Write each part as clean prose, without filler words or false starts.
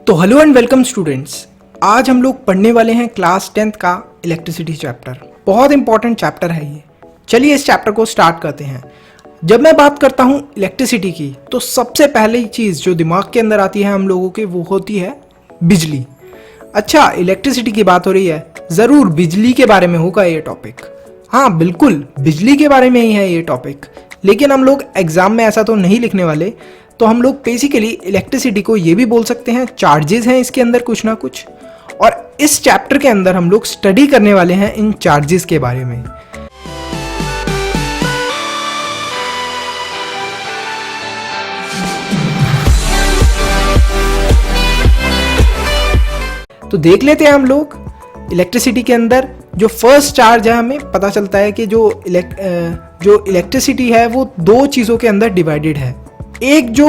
तो hello and welcome students. आज हम लोग पढ़ने वाले हैं क्लास 10th का इलेक्ट्रिसिटी चैप्टर। बहुत इंपॉर्टेंट चैप्टर है ये। चलिए इस चैप्टर को स्टार्ट करते हैं। जब मैं बात करता हूँ इलेक्ट्रिसिटी की तो सबसे पहली चीज़ जो दिमाग के अंदर आती है हम लोगों के वो होती है बिजली। अच्छा, इलेक्ट्रिसिटी की बात हो रही है, ज़रूर बिजली के बारे में होगा ये टॉपिक। हाँ बिल्कुल, बिजली के बारे में ही है ये टॉपिक। लेकिन हम लोग एग्जाम में ऐसा तो नहीं लिखने वाले, तो हम लोग बेसिकली इलेक्ट्रिसिटी को ये भी बोल सकते हैं चार्जेस हैं इसके अंदर कुछ ना कुछ। और इस चैप्टर के अंदर हम लोग स्टडी करने वाले हैं इन चार्जेस के बारे में। तो देख लेते हैं हम लोग इलेक्ट्रिसिटी के अंदर जो फर्स्ट चार्ज है। हमें पता चलता है कि जो इलेक्ट्रिसिटी है वो दो चीज़ों के अंदर डिवाइडेड है। एक जो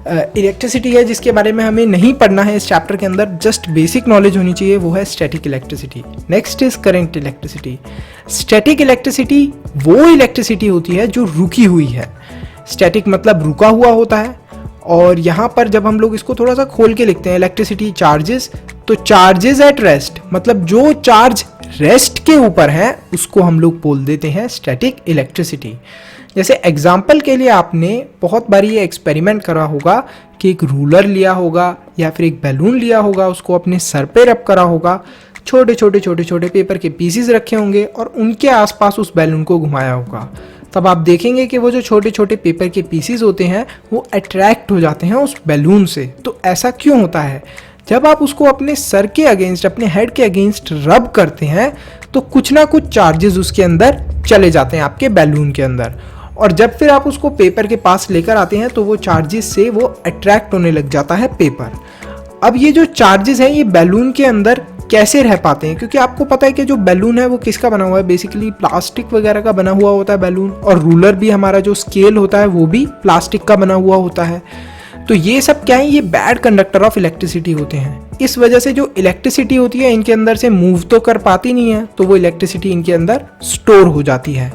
इलेक्ट्रिसिटी है जिसके बारे में हमें नहीं पढ़ना है इस चैप्टर के अंदर, जस्ट बेसिक नॉलेज होनी चाहिए, वो है static electricity. Next is current electricity. Static electricity वो इलेक्ट्रिसिटी होती है जो रुकी हुई है। स्टैटिक मतलब रुका हुआ होता है। और यहाँ पर जब हम लोग इसको थोड़ा सा खोल के लिखते हैं इलेक्ट्रिसिटी चार्जेस, तो चार्जेस एट रेस्ट मतलब जो चार्ज रेस्ट के ऊपर है उसको हम लोग बोल देते हैं स्टैटिक इलेक्ट्रिसिटी। जैसे एग्जाम्पल के लिए आपने बहुत बार ये एक्सपेरिमेंट करा होगा कि एक रूलर लिया होगा या फिर एक बैलून लिया होगा, उसको अपने सर पे रब करा होगा, छोटे छोटे पेपर के पीसीज रखे होंगे और उनके आसपास उस बैलून को घुमाया होगा। तब आप देखेंगे कि वो जो छोटे छोटे पेपर के पीसीज होते हैं वो अट्रैक्ट हो जाते हैं उस बैलून से। तो ऐसा क्यों होता है? जब आप उसको अपने सर के अगेंस्ट, अपने हेड के अगेंस्ट रब करते हैं तो कुछ ना कुछ चार्जेस उसके अंदर चले जाते हैं आपके बैलून के अंदर। और जब फिर आप उसको पेपर के पास लेकर आते हैं तो वो चार्जेस से वो अट्रैक्ट होने लग जाता है पेपर। अब ये जो चार्जेस हैं ये बैलून के अंदर कैसे रह पाते हैं? क्योंकि आपको पता है कि जो बैलून है वो किसका बना हुआ है, बेसिकली प्लास्टिक वगैरह का बना हुआ होता है बैलून। और रूलर भी, हमारा जो स्केल होता है वो भी प्लास्टिक का बना हुआ होता है। तो ये सब क्या है, ये बैड कंडक्टर ऑफ इलेक्ट्रिसिटी होते हैं। इस वजह से जो इलेक्ट्रिसिटी होती है इनके अंदर से मूव तो कर पाती नहीं है, तो वो इलेक्ट्रिसिटी इनके अंदर स्टोर हो जाती है।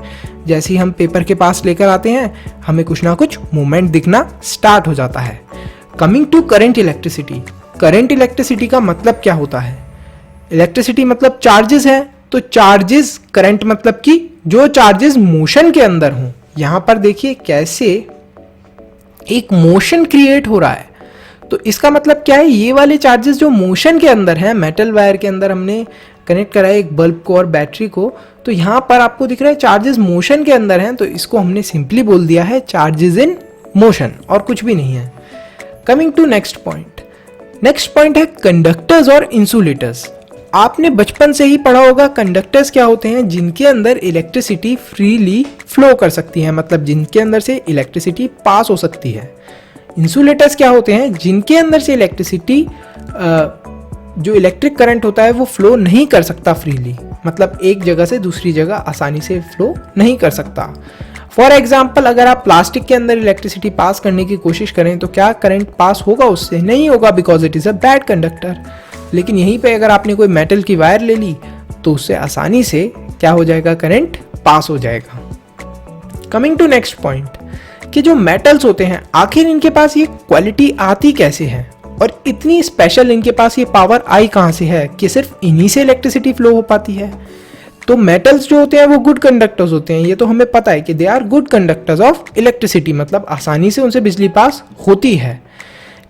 जैसे ही हम पेपर के पास लेकर आते हैं हमें कुछ ना कुछ मूवमेंट दिखना स्टार्ट हो जाता है। Coming to current electricity. Current electricity का मतलब क्या होता है? इलेक्ट्रिसिटी मतलब चार्जेस है, तो चार्जेस, करंट मतलब कि जो चार्जेस मोशन के अंदर हों। यहां पर देखिए कैसे एक मोशन क्रिएट हो रहा है। तो इसका मतलब क्या है, ये वाले चार्जेस जो मोशन के अंदर हैं, मेटल वायर के अंदर हमने कनेक्ट करा है एक बल्ब को और बैटरी को, तो यहाँ पर आपको दिख रहा है चार्जेस मोशन के अंदर हैं, तो इसको हमने सिंपली बोल दिया है चार्जेस इन मोशन, और कुछ भी नहीं है। Coming to next point. Next point है कंडक्टर्स और इंसुलेटर्स। आपने बचपन से ही पढ़ा होगा कंडक्टर्स क्या होते हैं, जिनके अंदर इलेक्ट्रिसिटी फ्रीली फ्लो कर सकती है, मतलब जिनके अंदर से इलेक्ट्रिसिटी पास हो सकती है। इंसुलेटर्स क्या होते हैं, जिनके अंदर से इलेक्ट्रिसिटी, जो इलेक्ट्रिक करंट होता है वो फ्लो नहीं कर सकता फ्रीली, मतलब एक जगह से दूसरी जगह आसानी से फ्लो नहीं कर सकता। फॉर एग्जाम्पल, अगर आप प्लास्टिक के अंदर इलेक्ट्रिसिटी पास करने की कोशिश करें तो क्या करंट पास होगा उससे? नहीं होगा, because it is a bad conductor. लेकिन यहीं पे अगर आपने कोई मेटल की वायर ले ली तो उससे आसानी से क्या हो जाएगा, करंट पास हो जाएगा। कमिंग टू नेक्स्ट पॉइंट कि जो मेटल्स होते हैं आखिर इनके पास ये क्वालिटी आती कैसे है, और इतनी स्पेशल इनके पास ये पावर आई कहाँ से है कि सिर्फ इन्हीं से इलेक्ट्रिसिटी फ्लो हो पाती है? तो मेटल्स जो होते हैं वो गुड कंडक्टर्स होते हैं, ये तो हमें पता है कि they are good conductors of electricity, मतलब आसानी से उनसे बिजली पास होती है।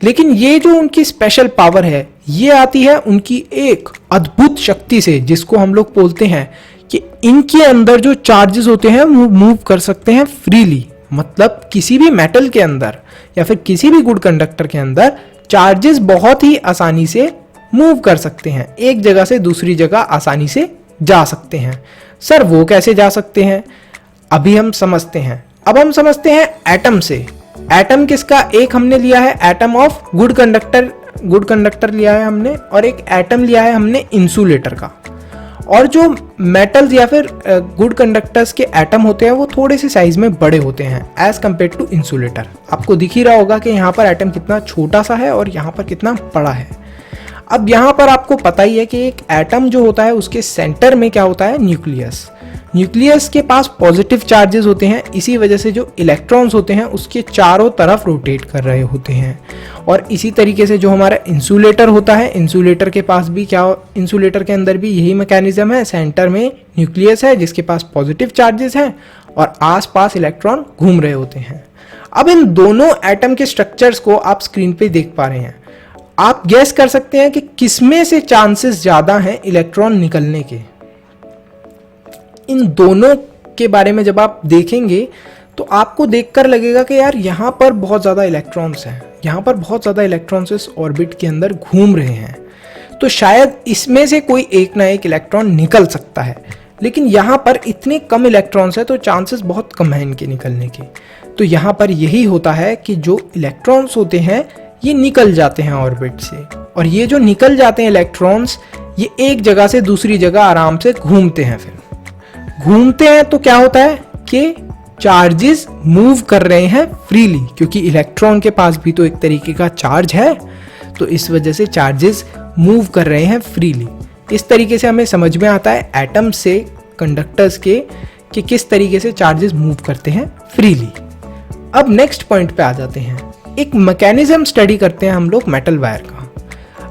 लेकिन ये जो उनकी स्पेशल पावर है ये आती है उनकी एक अद्भुत शक्ति से, जिसको हम लोग बोलते हैं कि इनके अंदर जो चार्जेस होते हैं वो मूव कर सकते हैं फ्रीली। मतलब किसी भी मेटल के अंदर या फिर किसी भी गुड कंडक्टर के अंदर चार्जेस बहुत ही आसानी से मूव कर सकते हैं, एक जगह से दूसरी जगह आसानी से जा सकते हैं। सर वो कैसे जा सकते हैं, अभी हम समझते हैं। अब हम समझते हैं एटम से। एटम किसका? एक हमने लिया है एटम ऑफ गुड कंडक्टर लिया है हमने, और एक एटम लिया है हमने इंसुलेटर का। और जो मेटल्स या फिर गुड कंडक्टर्स के एटम होते हैं वो थोड़े से साइज में बड़े होते हैं एज कम्पेयर टू इंसुलेटर। आपको दिख ही रहा होगा कि यहाँ पर एटम कितना छोटा सा है और यहाँ पर कितना बड़ा है। अब यहाँ पर आपको पता ही है कि एक एटम जो होता है उसके सेंटर में क्या होता है, न्यूक्लियस। न्यूक्लियस के पास पॉजिटिव चार्जेस होते हैं, इसी वजह से जो इलेक्ट्रॉन्स होते हैं उसके चारों तरफ रोटेट कर रहे होते हैं। और इसी तरीके से जो हमारा इंसुलेटर होता है, इंसुलेटर के पास भी इंसुलेटर के अंदर भी यही मैकेनिज्म है। सेंटर में न्यूक्लियस है जिसके पास पॉजिटिव चार्जेस हैं और आसपास इलेक्ट्रॉन घूम रहे होते हैं। अब इन दोनों एटम के स्ट्रक्चर्स को आप स्क्रीन पे देख पा रहे हैं। आप गैस कर सकते हैं कि किसमें से चांसेस ज्यादा हैं इलेक्ट्रॉन निकलने के। इन दोनों के बारे में जब आप देखेंगे तो आपको देखकर लगेगा कि यार यहाँ पर बहुत ज़्यादा इलेक्ट्रॉन्स हैं, यहाँ पर बहुत ज़्यादा इलेक्ट्रॉन्स इस ऑर्बिट के अंदर घूम रहे हैं, तो शायद इसमें से कोई एक ना एक इलेक्ट्रॉन निकल सकता है। लेकिन यहाँ पर इतने कम इलेक्ट्रॉन्स हैं तो चांसेस बहुत कम हैं इनके निकलने के। तो यहाँ पर यही होता है कि जो इलेक्ट्रॉन्स होते हैं ये निकल जाते हैं ऑर्बिट से, और ये जो निकल जाते हैं इलेक्ट्रॉन्स ये एक जगह से दूसरी जगह आराम से घूमते हैं। फिर घूमते हैं तो क्या होता है कि चार्जेस मूव कर रहे हैं फ्रीली, क्योंकि इलेक्ट्रॉन के पास भी तो एक तरीके का चार्ज है, तो इस वजह से चार्जेस मूव कर रहे हैं फ्रीली। इस तरीके से हमें समझ में आता है एटम से कंडक्टर्स के कि किस तरीके से चार्जेस मूव करते हैं फ्रीली। अब नेक्स्ट पॉइंट पे आ जाते हैं, एक मैकेनिज्म स्टडी करते हैं हम लोग मेटल वायर का।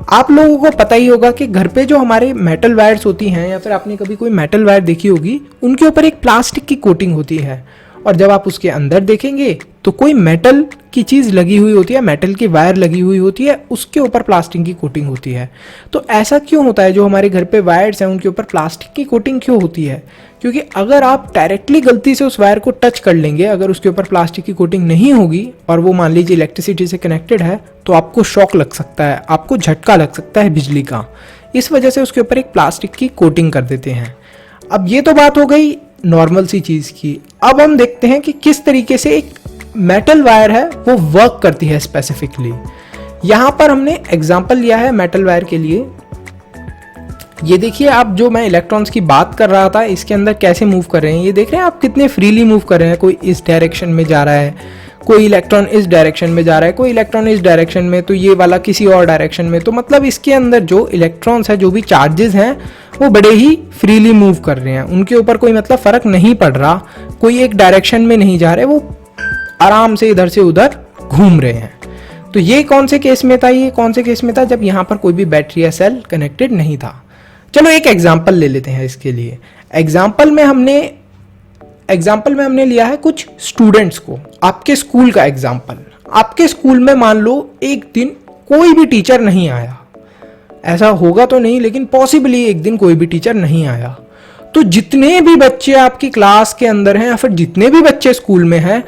आप लोगों को पता ही होगा कि घर पे जो हमारे मेटल वायर्स होती हैं, या फिर आपने कभी कोई मेटल वायर देखी होगी, उनके ऊपर एक प्लास्टिक की कोटिंग होती है, और जब आप उसके अंदर देखेंगे तो कोई मेटल की चीज़ लगी हुई होती है, मेटल की वायर लगी हुई होती है, उसके ऊपर प्लास्टिक की कोटिंग होती है। तो ऐसा क्यों होता है, जो हमारे घर पे वायर्स हैं उनके ऊपर प्लास्टिक की कोटिंग क्यों होती है? क्योंकि अगर आप डायरेक्टली गलती से उस वायर को टच कर लेंगे, अगर उसके ऊपर प्लास्टिक की कोटिंग नहीं होगी और वो मान लीजिए इलेक्ट्रिसिटी से कनेक्टेड है, तो आपको शॉक लग सकता है, आपको झटका लग सकता है बिजली का। इस वजह से उसके ऊपर एक प्लास्टिक की कोटिंग कर देते हैं। अब ये तो बात हो गई नॉर्मल सी चीज़ की। अब हम देखते हैं कि किस तरीके से एक मेटल वायर है वो वर्क करती है स्पेसिफिकली। यहाँ पर हमने एग्जाम्पल लिया है मेटल वायर के लिए। ये देखिए आप, जो मैं इलेक्ट्रॉन्स की बात कर रहा था, इसके अंदर कैसे मूव कर रहे हैं, ये देख रहे हैं आप कितने फ्रीली मूव कर रहे हैं। कोई इस डायरेक्शन में जा रहा है, कोई इलेक्ट्रॉन इस डायरेक्शन में जा रहा है, कोई इलेक्ट्रॉन इस डायरेक्शन में, तो ये वाला किसी और डायरेक्शन में। तो मतलब इसके अंदर जो इलेक्ट्रॉन्स है, जो भी चार्जेस हैं, वो बड़े ही फ्रीली मूव कर रहे हैं। उनके ऊपर कोई मतलब फर्क नहीं पड़ रहा, कोई एक डायरेक्शन में नहीं जा रहे, वो आराम से इधर से उधर घूम रहे हैं। तो ये कौन से केस में था? ये कौन से केस में था? जब यहाँ पर कोई भी बैटरी या सेल कनेक्टेड नहीं था। चलो एक एग्जाम्पल ले लेते हैं इसके लिए। एग्जाम्पल में हमने लिया है कुछ स्टूडेंट्स को, आपके स्कूल का एग्जाम्पल। आपके स्कूल में मान लो एक दिन कोई भी टीचर नहीं आया, ऐसा होगा तो नहीं, लेकिन पॉसिबली एक दिन कोई भी टीचर नहीं आया, तो जितने भी बच्चे आपकी क्लास के अंदर हैं या फिर जितने भी बच्चे स्कूल में हैं,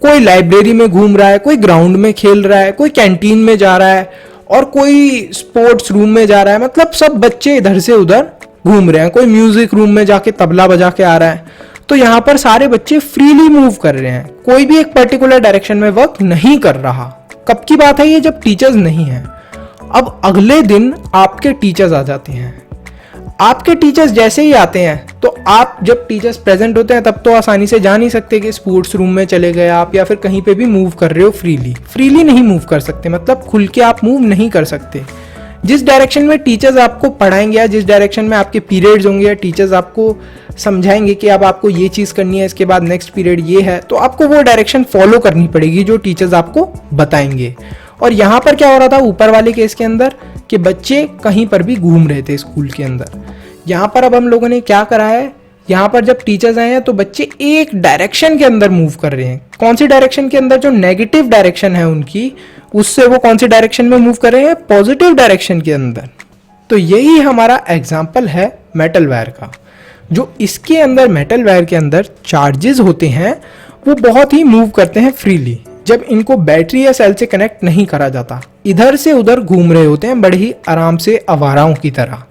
कोई लाइब्रेरी में घूम रहा है, कोई ग्राउंड में खेल रहा है, कोई कैंटीन में जा रहा है और कोई स्पोर्ट्स रूम में जा रहा है, मतलब सब बच्चे इधर से उधर घूम रहे हैं। कोई म्यूजिक रूम में जाके तबला बजा के आ रहा है। तो यहाँ पर सारे बच्चे फ्रीली मूव कर रहे हैं, कोई भी एक पर्टिकुलर डायरेक्शन में वर्क नहीं कर रहा। कब की बात है ये? जब टीचर्स नहीं हैं। अब अगले दिन आपके टीचर्स आ जाते हैं। आपके टीचर्स जैसे ही आते हैं, तो आप जब टीचर्स प्रेजेंट होते हैं तब तो आसानी से जा नहीं सकते कि स्पोर्ट्स रूम में चले गए आप, या फिर कहीं पे भी मूव कर रहे हो फ्रीली नहीं मूव कर सकते, मतलब खुल के आप मूव नहीं कर सकते। जिस डायरेक्शन में टीचर्स आपको पढ़ाएंगे या जिस डायरेक्शन में आपके पीरियड्स होंगे, या टीचर्स आपको समझाएंगे कि अब आपको ये चीज़ करनी है, इसके बाद नेक्स्ट पीरियड ये है, तो आपको वो डायरेक्शन फॉलो करनी पड़ेगी जो टीचर्स आपको बताएंगे। और यहाँ पर क्या हो रहा था ऊपर वाले केस के अंदर, कि बच्चे कहीं पर भी घूम रहे थे स्कूल के अंदर। यहाँ पर अब हम लोगों ने क्या करा है, यहाँ पर जब टीचर्स आए हैं तो बच्चे एक डायरेक्शन के अंदर मूव कर रहे हैं। कौन सी डायरेक्शन के अंदर? जो नेगेटिव डायरेक्शन है उनकी, उससे वो कौन सी डायरेक्शन में मूव कर रहे हैं? पॉजिटिव डायरेक्शन के अंदर। तो यही हमारा एग्जाम्पल है मेटल वायर का। जो इसके अंदर मेटल वायर के अंदर चार्जेस होते हैं वो बहुत ही मूव करते हैं फ्रीली। जब इनको बैटरी या सेल से कनेक्ट नहीं करा जाता, इधर से उधर घूम रहे होते हैं बड़े ही आराम से आवाराओं की तरह।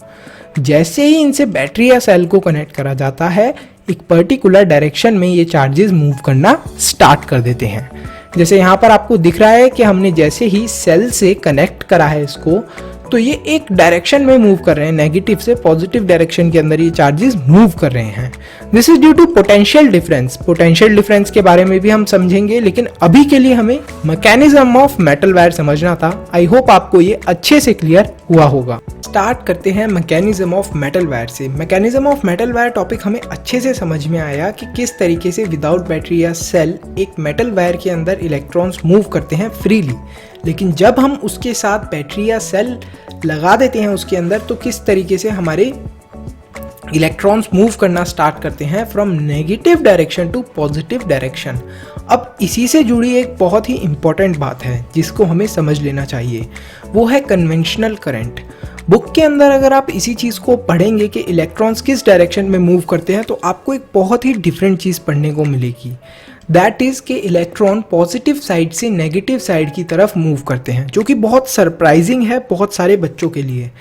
जैसे ही इनसे बैटरी या सेल को कनेक्ट करा जाता है, एक पर्टिकुलर डायरेक्शन में ये चार्जेस मूव करना स्टार्ट कर देते हैं। जैसे यहाँ पर आपको दिख रहा है कि हमने जैसे ही सेल से कनेक्ट करा है इसको, तो ये एक डायरेक्शन में मूव कर रहे हैं, नेगेटिव से पॉजिटिव डायरेक्शन के अंदर ये चार्जेस मूव कर रहे हैं। This is due to potential difference. Potential difference के बारे में भी हम समझेंगे, लेकिन अभी के लिए हमें मैकेनिज्म ऑफ मेटल वायर समझना था। आई होप आपको ये अच्छे से क्लियर हुआ होगा। स्टार्ट करते हैं मैकेनिज्म ऑफ मेटल वायर से। Mechanism of metal wire topic हमें अच्छे से समझ में आया कि किस तरीके से विदाउट बैटरी या सेल एक मेटल वायर के अंदर इलेक्ट्रॉन्स मूव करते हैं फ्रीली, लेकिन जब हम उसके साथ बैटरी या सेल लगा देते हैं उसके अंदर तो किस तरीके से हमारे इलेक्ट्रॉन्स मूव करना स्टार्ट करते हैं from negative direction to positive direction. अब इसी से जुड़ी एक बहुत ही इंपॉर्टेंट बात है जिसको हमें समझ लेना चाहिए, वो है कन्वेंशनल करंट। बुक के अंदर अगर आप इसी चीज़ को पढ़ेंगे कि इलेक्ट्रॉन्स किस डायरेक्शन में मूव करते हैं तो आपको एक बहुत ही डिफरेंट चीज़ पढ़ने को मिलेगी। दैट इज़ कि इलेक्ट्रॉन पॉजिटिव साइड से नेगेटिव साइड की तरफ मूव करते हैं, जो कि बहुत सरप्राइजिंग है बहुत सारे बच्चों के लिए।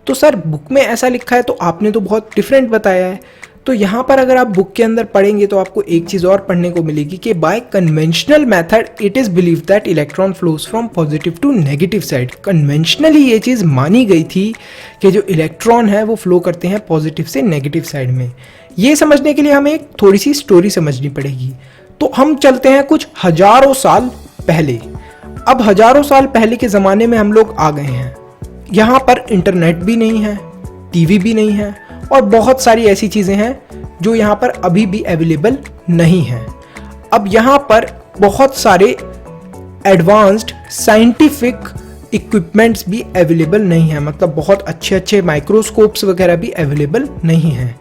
तो सर बुक में ऐसा लिखा है तो आपने तो बहुत डिफरेंट बताया है। तो यहाँ पर अगर आप बुक के अंदर पढ़ेंगे तो आपको एक चीज़ और पढ़ने को मिलेगी कि by conventional method it is believe that electron flows from positive to negative side. Conventionally ये चीज़ मानी गई थी कि जो इलेक्ट्रॉन है वो फ्लो करते हैं पॉजिटिव से नेगेटिव साइड में। ये समझने के लिए हमें एक थोड़ी सी स्टोरी समझनी पड़ेगी। तो हम चलते हैं कुछ हजारों साल पहले। अब हजारों साल पहले के ज़माने में हम लोग आ गए हैं। यहाँ पर इंटरनेट भी नहीं है, टीवी भी नहीं है और बहुत सारी ऐसी चीज़ें हैं जो यहाँ पर अभी भी अवेलेबल नहीं हैं। अब यहाँ पर बहुत सारे एडवांस्ड साइंटिफिक इक्विपमेंट्स भी अवेलेबल नहीं हैं, मतलब बहुत अच्छे अच्छे माइक्रोस्कोप्स वगैरह भी अवेलेबल नहीं हैं।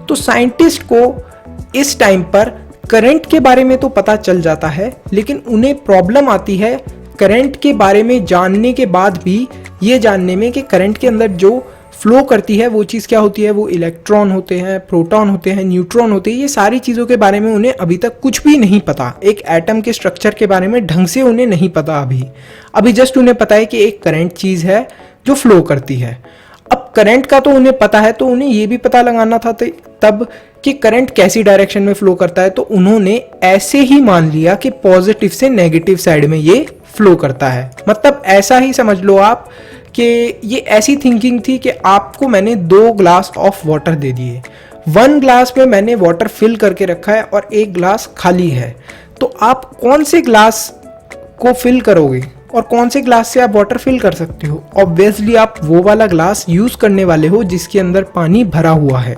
तो साइंटिस्ट को इस टाइम पर करंट के बारे में तो पता चल जाता है, लेकिन उन्हें प्रॉब्लम आती है करंट के बारे में जानने के बाद भी ये जानने में कि करंट के अंदर जो फ्लो करती है वो चीज़ क्या होती है। वो इलेक्ट्रॉन होते हैं, प्रोटॉन होते हैं, न्यूट्रॉन होते हैं। ये सारी चीज़ों के बारे में उन्हें अभी तक कुछ भी नहीं पता। एक एटम के स्ट्रक्चर के बारे में ढंग से उन्हें नहीं पता। अभी जस्ट उन्हें पता है कि एक करंट चीज़ है जो फ्लो करती है। अब करंट का तो उन्हें पता है, तो उन्हें ये भी पता लगाना था तब कि करंट कैसी डायरेक्शन में फ्लो करता है। तो उन्होंने ऐसे ही मान लिया कि पॉजिटिव से नेगेटिव साइड में ये फ्लो करता है। मतलब ऐसा ही समझ लो आप कि ये ऐसी थिंकिंग थी कि आपको मैंने 2 ग्लास ऑफ वाटर दे दिए, 1 ग्लास में मैंने वाटर फिल करके रखा है और 1 ग्लास खाली है। तो आप कौन से ग्लास को फिल करोगे और कौन से ग्लास से आप वाटर फिल कर सकते हो? ऑब्वियसली आप वो वाला ग्लास यूज़ करने वाले हो जिसके अंदर पानी भरा हुआ है।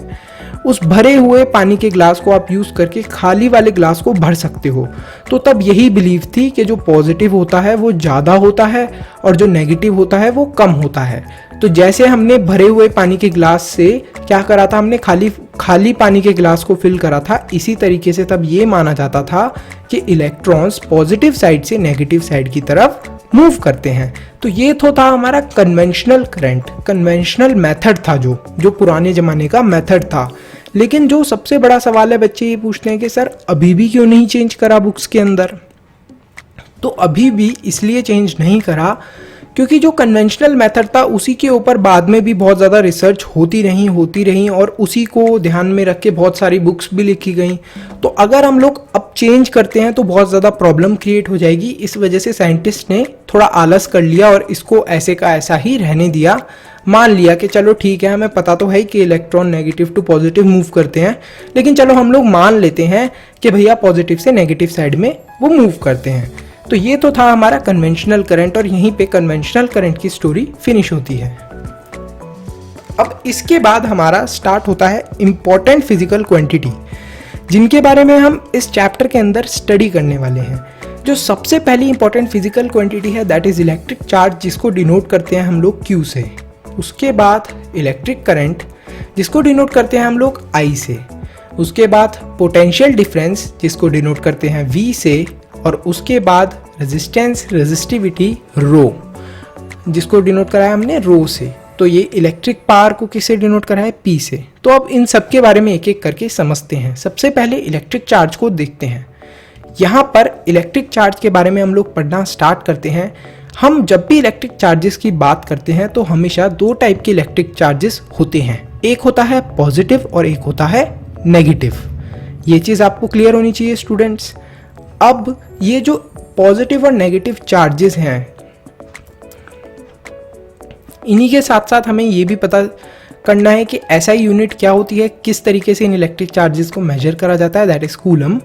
उस भरे हुए पानी के ग्लास को आप यूज़ करके खाली वाले ग्लास को भर सकते हो। तो तब यही बिलीव थी कि जो पॉजिटिव होता है वो ज़्यादा होता है और जो नेगेटिव होता है वो कम होता है। तो जैसे हमने भरे हुए पानी के ग्लास से क्या करा था, हमने खाली पानी के ग्लास को फिल करा था, इसी तरीके से तब ये माना जाता था कि इलेक्ट्रॉन्स पॉजिटिव साइड से नेगेटिव साइड की तरफ मूव करते हैं। तो ये तो था हमारा कन्वेंशनल करंट, कन्वेंशनल मेथड था जो पुराने ज़माने का मेथड था। लेकिन जो सबसे बड़ा सवाल है, बच्चे ये पूछते हैं कि सर अभी भी क्यों नहीं चेंज करा बुक्स के अंदर? तो अभी भी इसलिए चेंज नहीं करा क्योंकि जो कन्वेंशनल मेथड था उसी के ऊपर बाद में भी बहुत ज़्यादा रिसर्च होती रही और उसी को ध्यान में रख के बहुत सारी बुक्स भी लिखी गई। तो अगर हम लोग अब चेंज करते हैं तो बहुत ज़्यादा प्रॉब्लम क्रिएट हो जाएगी। इस वजह से साइंटिस्ट ने थोड़ा आलस कर लिया और इसको ऐसे का ऐसा ही रहने दिया। मान लिया कि चलो ठीक है, हमें पता तो है कि electron negative to positive move करते हैं, लेकिन चलो हम लोग मान लेते हैं कि भैया पॉजिटिव से नेगेटिव साइड में वो मूव करते हैं। तो ये तो था हमारा कन्वेंशनल करंट और यहीं पे कन्वेंशनल करंट की स्टोरी फिनिश होती है। अब इसके बाद हमारा स्टार्ट होता है इंपॉर्टेंट फिजिकल क्वांटिटी, जिनके बारे में हम इस चैप्टर के अंदर स्टडी करने वाले हैं। जो सबसे पहली इंपॉर्टेंट फिजिकल क्वांटिटी है दैट इज इलेक्ट्रिक चार्ज, जिसको डिनोट करते हैं हम लोग Q से। उसके बाद इलेक्ट्रिक करंट, जिसको डिनोट करते हैं हम लोग I से। उसके बाद पोटेंशियल डिफरेंस, जिसको डिनोट करते हैं V से। और उसके बाद रेजिस्टेंस, रेजिस्टिविटी रो, जिसको डिनोट करा है हमने रो से। तो ये इलेक्ट्रिक पावर को किससे डिनोट करा है? P से। तो अब इन सब के बारे में एक एक करके समझते हैं। सबसे पहले इलेक्ट्रिक चार्ज को देखते हैं। यहाँ पर इलेक्ट्रिक चार्ज के बारे में हम लोग पढ़ना स्टार्ट करते हैं। हम जब भी इलेक्ट्रिक चार्जेस की बात करते हैं तो हमेशा 2 टाइप के इलेक्ट्रिक चार्जेस होते हैं, एक होता है पॉजिटिव और एक होता है नेगेटिव। ये चीज़ आपको क्लियर होनी चाहिए स्टूडेंट्स। अब ये जो पॉजिटिव और नेगेटिव चार्जेस हैं, इन्हीं के साथ साथ हमें ये भी पता करना है कि SI यूनिट क्या होती है, किस तरीके से इन इलेक्ट्रिक चार्जेस को मेजर करा जाता है, दैट इज कूलम।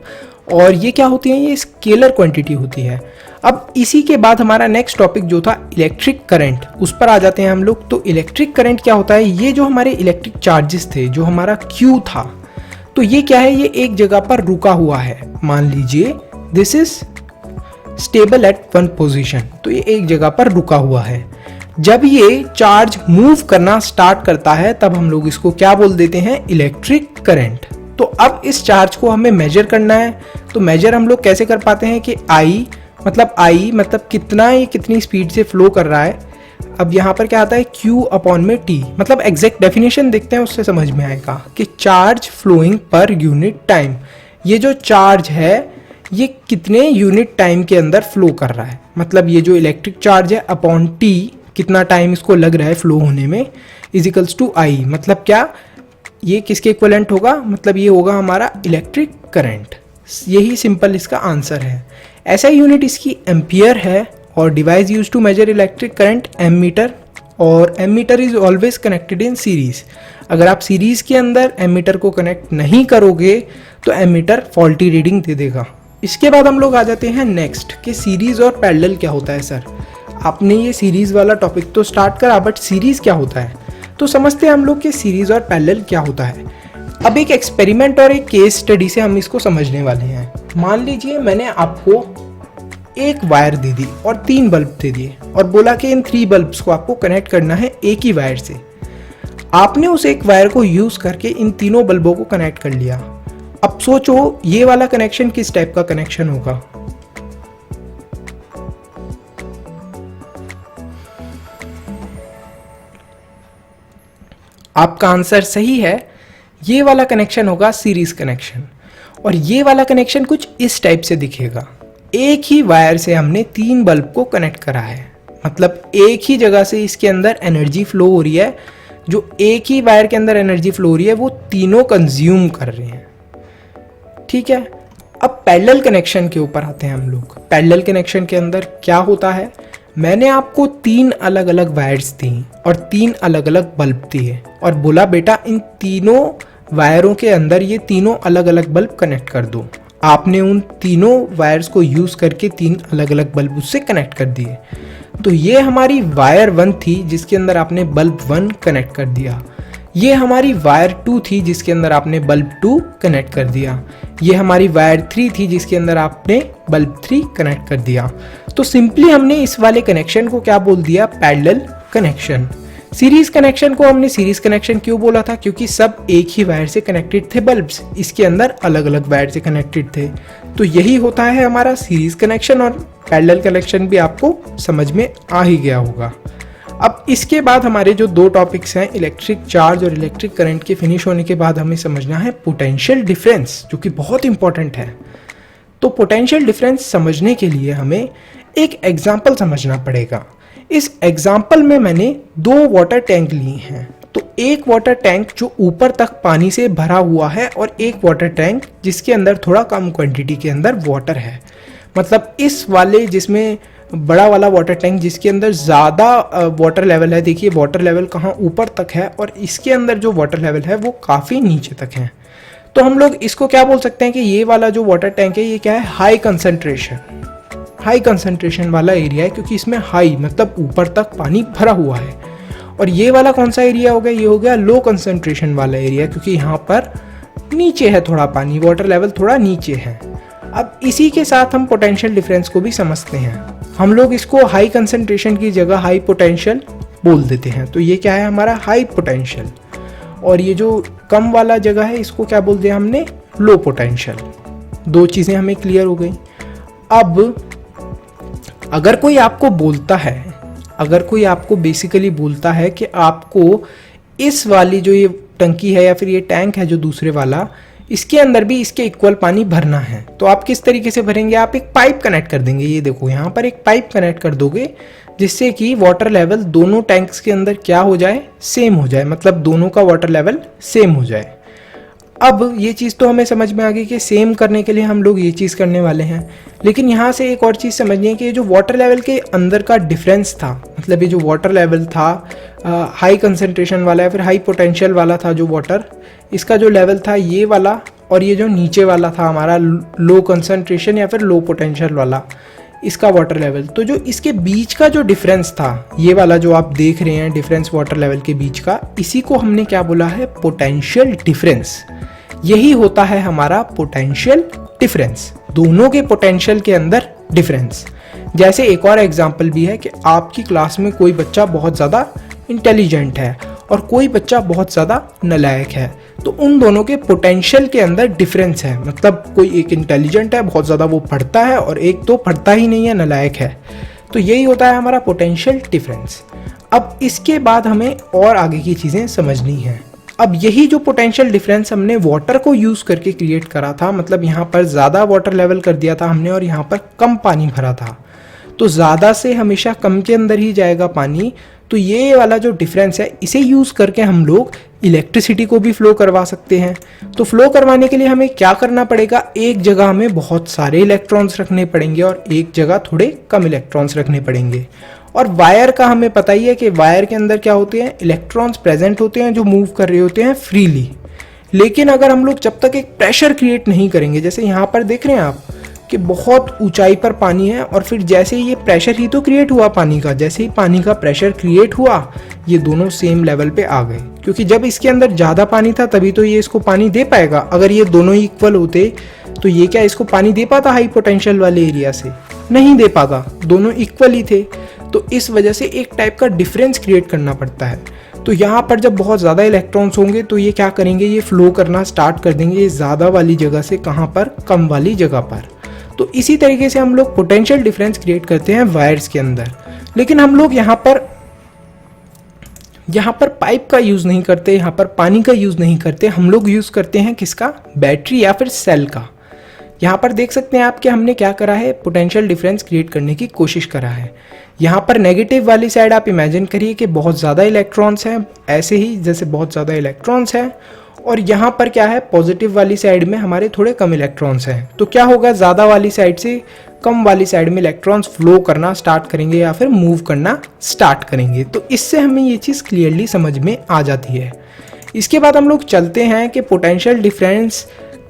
और ये क्या होती है? ये स्केलर क्वांटिटी होती है। अब इसी के बाद हमारा नेक्स्ट टॉपिक जो था इलेक्ट्रिक करंट, उस पर आ जाते हैं हम लोग। तो इलेक्ट्रिक करंट क्या होता है, ये जो हमारे इलेक्ट्रिक चार्जेस थे, जो हमारा Q था, तो ये क्या है, ये एक जगह पर रुका हुआ है। मान लीजिए this is stable at one position, तो ये एक जगह पर रुका हुआ है। जब ये चार्ज मूव करना स्टार्ट करता है तब हम लोग इसको क्या बोल देते हैं, इलेक्ट्रिक करंट। तो अब इस चार्ज को हमें मेजर करना है। तो मेजर हम लोग कैसे कर पाते हैं कि I मतलब कितना, ये कितनी स्पीड से फ्लो कर रहा है। अब यहाँ पर क्या आता है, Q अपॉन में T, मतलब एग्जैक्ट डेफिनेशन देखते हैं, उससे समझ में आएगा कि charge flowing per unit time, ये जो चार्ज है ये कितने यूनिट टाइम के अंदर फ्लो कर रहा है। मतलब ये जो इलेक्ट्रिक चार्ज है अपॉन T, कितना टाइम इसको लग रहा है फ्लो होने में, इजिकल्स टू I। मतलब क्या, ये किसके इक्विवेलेंट होगा, मतलब ये होगा हमारा इलेक्ट्रिक करंट। यही सिंपल इसका आंसर है। ऐसा यूनिट इसकी एम्पियर है और device use to measure electric current ammeter, और ammeter is always connected in series. अगर आप सीरीज के अंदर एमीटर को कनेक्ट नहीं करोगे तो एमीटर फॉल्टी रीडिंग दे देगा। इसके बाद हम लोग आ जाते हैं नेक्स्ट कि सीरीज और पैरेलल क्या होता है। सर आपने ये सीरीज वाला टॉपिक तो स्टार्ट करा, बट सीरीज क्या होता है, तो समझते हैं हम लोग कि सीरीज और पैरेलल क्या होता है। अब एक एक्सपेरिमेंट और एक केस स्टडी से हम इसको समझने वाले हैं। मान लीजिए मैंने आपको एक वायर दे दी और 3 बल्ब दे दिए और बोला कि इन 3 बल्ब्स को आपको कनेक्ट करना है एक ही वायर से। आपने उस एक वायर को यूज करके इन तीनों बल्बों को कनेक्ट कर लिया। अब सोचो ये वाला कनेक्शन किस टाइप का कनेक्शन होगा। आपका आंसर सही है, ये वाला कनेक्शन होगा सीरीज कनेक्शन। और ये वाला कनेक्शन कुछ इस टाइप से दिखेगा। एक ही वायर से हमने 3 बल्ब को कनेक्ट करा है, मतलब एक ही जगह से इसके अंदर एनर्जी फ्लो हो रही है। जो एक ही वायर के अंदर एनर्जी फ्लो हो रही है वो तीनों कंज्यूम कर रहे हैं। ठीक है, अब पैरेलल कनेक्शन के ऊपर आते हैं हम लोग। पैरेलल कनेक्शन के अंदर क्या होता है, मैंने आपको 3 अलग अलग वायर्स दी और 3 अलग अलग बल्ब दिए और बोला बेटा इन तीनों वायरों के अंदर ये तीनों अलग अलग बल्ब कनेक्ट कर दो। आपने उन तीनों वायर्स को यूज करके 3 अलग अलग बल्ब उससे कनेक्ट कर दिए। तो ये हमारी वायर 1 थी जिसके अंदर आपने बल्ब 1 कनेक्ट कर दिया। ये हमारी वायर 2 थी जिसके अंदर आपने बल्ब 2 कनेक्ट कर दिया। ये हमारी वायर 3 थी जिसके अंदर आपने बल्ब 3 कनेक्ट कर दिया। तो सिंपली हमने इस वाले कनेक्शन को क्या बोल दिया, पैरेलल कनेक्शन। सीरीज कनेक्शन को हमने सीरीज कनेक्शन क्यों बोला था, क्योंकि सब एक ही वायर से कनेक्टेड थे बल्ब्स, इसके अंदर अलग अलग वायर से कनेक्टेड थे। तो यही होता है हमारा सीरीज कनेक्शन, और पैरेलल कनेक्शन भी आपको समझ में आ ही गया होगा। अब इसके बाद हमारे जो 2 टॉपिक्स हैं, इलेक्ट्रिक चार्ज और इलेक्ट्रिक करंट के फिनिश होने के बाद हमें समझना है पोटेंशियल डिफरेंस, जो कि बहुत इंपॉर्टेंट है। तो पोटेंशियल डिफरेंस समझने के लिए हमें एक एग्जाम्पल समझना पड़ेगा। इस एग्जाम्पल में मैंने 2 वाटर टैंक लिए हैं। तो एक वाटर टैंक जो ऊपर तक पानी से भरा हुआ है और एक वाटर टैंक जिसके अंदर थोड़ा कम क्वांटिटी के अंदर वाटर है। मतलब इस वाले जिसमें बड़ा वाला वाटर टैंक जिसके अंदर ज़्यादा वाटर लेवल है, देखिए वाटर लेवल कहाँ ऊपर तक है, और इसके अंदर जो वाटर लेवल है वो काफ़ी नीचे तक है। तो हम लोग इसको क्या बोल सकते हैं कि ये वाला जो वाटर टैंक है ये क्या है, हाई कंसंट्रेशन वाला एरिया है, क्योंकि इसमें हाई मतलब ऊपर तक पानी भरा हुआ है। और ये वाला कौन सा एरिया हो गया, ये हो गया लो कंसंट्रेशन वाला एरिया, क्योंकि यहाँ पर नीचे है थोड़ा पानी, वाटर लेवल थोड़ा नीचे है। अब इसी के साथ हम पोटेंशियल डिफरेंस को भी समझते हैं। हम लोग इसको हाई कंसंट्रेशन की जगह हाई पोटेंशियल बोल देते हैं। तो ये क्या है हमारा हाई पोटेंशियल, और ये जो कम वाला जगह है इसको क्या बोल दिया हमने, लो पोटेंशियल। 2 चीज़ें हमें क्लियर हो गई। अब अगर कोई आपको बोलता है, अगर कोई आपको बेसिकली बोलता है कि आपको इस वाली जो ये टंकी है या फिर ये टैंक है जो दूसरे वाला, इसके अंदर भी इसके इक्वल पानी भरना है, तो आप किस तरीके से भरेंगे, आप एक पाइप कनेक्ट कर देंगे। ये देखो यहाँ पर एक पाइप कनेक्ट कर दोगे जिससे कि वाटर लेवल दोनों टैंक्स के अंदर क्या हो जाए, सेम हो जाए, मतलब दोनों का वाटर लेवल सेम हो जाए। अब ये चीज़ तो हमें समझ में आ गई कि सेम करने के लिए हम लोग ये चीज़ करने वाले हैं। लेकिन यहाँ से एक और चीज़ समझनी है कि ये जो वाटर लेवल के अंदर का डिफरेंस था, मतलब ये जो वाटर लेवल था हाई कंसंट्रेशन वाला या फिर हाई पोटेंशियल वाला था जो वाटर, इसका जो लेवल था ये वाला, और ये जो नीचे वाला था हमारा लो कंसंट्रेशन या फिर लो पोटेंशियल वाला, इसका वाटर लेवल। तो जो इसके बीच का जो डिफरेंस था, ये वाला जो आप देख रहे हैं डिफरेंस वाटर लेवल के बीच का, इसी को हमने क्या बोला है, पोटेंशियल डिफरेंस। यही होता है हमारा पोटेंशियल डिफरेंस, दोनों के पोटेंशियल के अंदर डिफरेंस। जैसे एक और एग्जांपल भी है कि आपकी क्लास में कोई बच्चा बहुत ज़्यादा इंटेलिजेंट है और कोई बच्चा बहुत ज़्यादा नालायक है, तो उन दोनों के पोटेंशियल के अंदर डिफरेंस है। मतलब कोई एक इंटेलिजेंट है, बहुत ज़्यादा वो पढ़ता है, और एक तो पढ़ता ही नहीं है, नालायक है। तो यही होता है हमारा पोटेंशियल डिफरेंस। अब इसके बाद हमें और आगे की चीज़ें समझनी हैं। अब यही जो पोटेंशियल डिफरेंस हमने वाटर को यूज़ करके क्रिएट करा था, मतलब यहाँ पर ज़्यादा वाटर लेवल कर दिया था हमने और यहाँ पर कम पानी भरा था, तो ज़्यादा से हमेशा कम के अंदर ही जाएगा पानी। तो ये वाला जो डिफरेंस है, इसे यूज़ करके हम लोग इलेक्ट्रिसिटी को भी फ्लो करवा सकते हैं। तो फ्लो करवाने के लिए हमें क्या करना पड़ेगा, एक जगह हमें बहुत सारे इलेक्ट्रॉन्स रखने पड़ेंगे और एक जगह थोड़े कम इलेक्ट्रॉन्स रखने पड़ेंगे। और वायर का हमें पता ही है कि वायर के अंदर क्या होते हैं, इलेक्ट्रॉन्स प्रेजेंट होते हैं जो मूव कर रहे होते हैं फ्रीली। लेकिन अगर हम लोग जब तक एक प्रेशर क्रिएट नहीं करेंगे, जैसे यहाँ पर देख रहे हैं आप कि बहुत ऊंचाई पर पानी है, और फिर जैसे ही ये प्रेशर ही तो क्रिएट हुआ पानी का, जैसे ही पानी का प्रेशर क्रिएट हुआ, ये दोनों सेम लेवल पे आ गए। क्योंकि जब इसके अंदर ज़्यादा पानी था तभी तो ये इसको पानी दे पाएगा। अगर ये दोनों इक्वल होते तो ये क्या इसको पानी दे पाता हाई पोटेंशियल वाले एरिया से? नहीं दे पाता, दोनों इक्वल ही थे। तो इस वजह से एक टाइप का डिफरेंस क्रिएट करना पड़ता है। तो यहाँ पर जब बहुत ज़्यादा इलेक्ट्रॉन्स होंगे तो ये क्या करेंगे, ये फ्लो करना स्टार्ट कर देंगे, ये ज़्यादा वाली जगह से कहाँ पर, कम वाली जगह पर। तो इसी तरीके से हम लोग पोटेंशियल डिफरेंस क्रिएट करते हैं वायर्स के अंदर। लेकिन हम लोग यहाँ पर पाइप का यूज़ नहीं करते, यहाँ पर पानी का यूज़ नहीं करते, हम लोग यूज़ करते हैं किसका, बैटरी या फिर सेल का। यहाँ पर देख सकते हैं आप कि हमने क्या करा है, पोटेंशियल डिफरेंस क्रिएट करने की कोशिश करा है। यहाँ पर नेगेटिव वाली साइड आप इमेजिन करिए कि बहुत ज़्यादा इलेक्ट्रॉन्स हैं, ऐसे ही जैसे बहुत ज़्यादा इलेक्ट्रॉन्स हैं, और यहाँ पर क्या है, पॉजिटिव वाली साइड में हमारे थोड़े कम इलेक्ट्रॉन्स हैं। तो क्या होगा, ज़्यादा वाली साइड से कम वाली साइड में इलेक्ट्रॉन्स फ्लो करना स्टार्ट करेंगे या फिर मूव करना स्टार्ट करेंगे। तो इससे हमें ये चीज़ क्लियरली समझ में आ जाती है। इसके बाद हम लोग चलते हैं कि पोटेंशियल डिफरेंस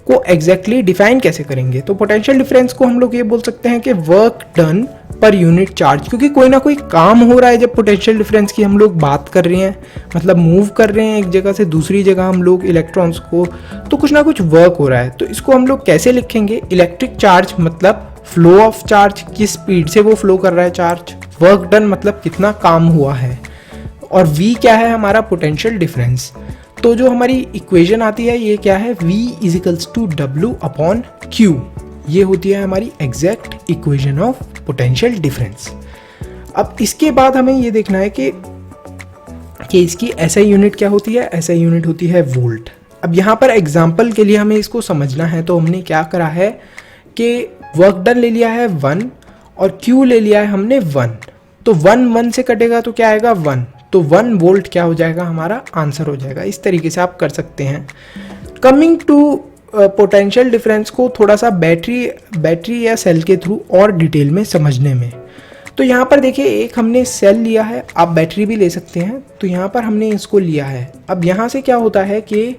को एग्जैक्टली डिफाइन कैसे करेंगे। तो पोटेंशियल डिफरेंस को हम लोग ये बोल सकते हैं कि work done per unit charge, क्योंकि कोई ना कोई काम हो रहा है जब पोटेंशियल डिफरेंस की हम लोग बात कर रहे हैं, मतलब मूव कर रहे हैं एक जगह से दूसरी जगह हम लोग इलेक्ट्रॉन्स को, तो कुछ ना कुछ वर्क हो रहा है। तो इसको हम लोग कैसे लिखेंगे, इलेक्ट्रिक चार्ज मतलब फ्लो ऑफ चार्ज, किस स्पीड से वो फ्लो कर रहा है चार्ज, वर्क डन मतलब कितना काम हुआ है, और V क्या है, हमारा पोटेंशियल डिफरेंस। तो जो हमारी इक्वेशन आती है ये क्या है, V = W/Q, ये होती है हमारी exact equation of potential difference. अब इसके बाद हमें ये देखना है कि इसकी SI यूनिट क्या होती है, SI यूनिट होती है वोल्ट। अब यहाँ पर एग्जाम्पल के लिए हमें इसको समझना है, तो हमने क्या करा है कि वर्क डन ले लिया है 1 और Q ले लिया है हमने 1, तो 1 से कटेगा तो क्या आएगा 1, तो 1 वोल्ट क्या हो जाएगा, हमारा आंसर हो जाएगा। इस तरीके से आप कर सकते हैं। कमिंग टू पोटेंशियल डिफरेंस को थोड़ा सा बैटरी या सेल के थ्रू और डिटेल में समझने में, तो यहाँ पर देखिए एक हमने सेल लिया है, आप बैटरी भी ले सकते हैं। तो यहाँ पर हमने इसको लिया है। अब यहाँ से क्या होता है कि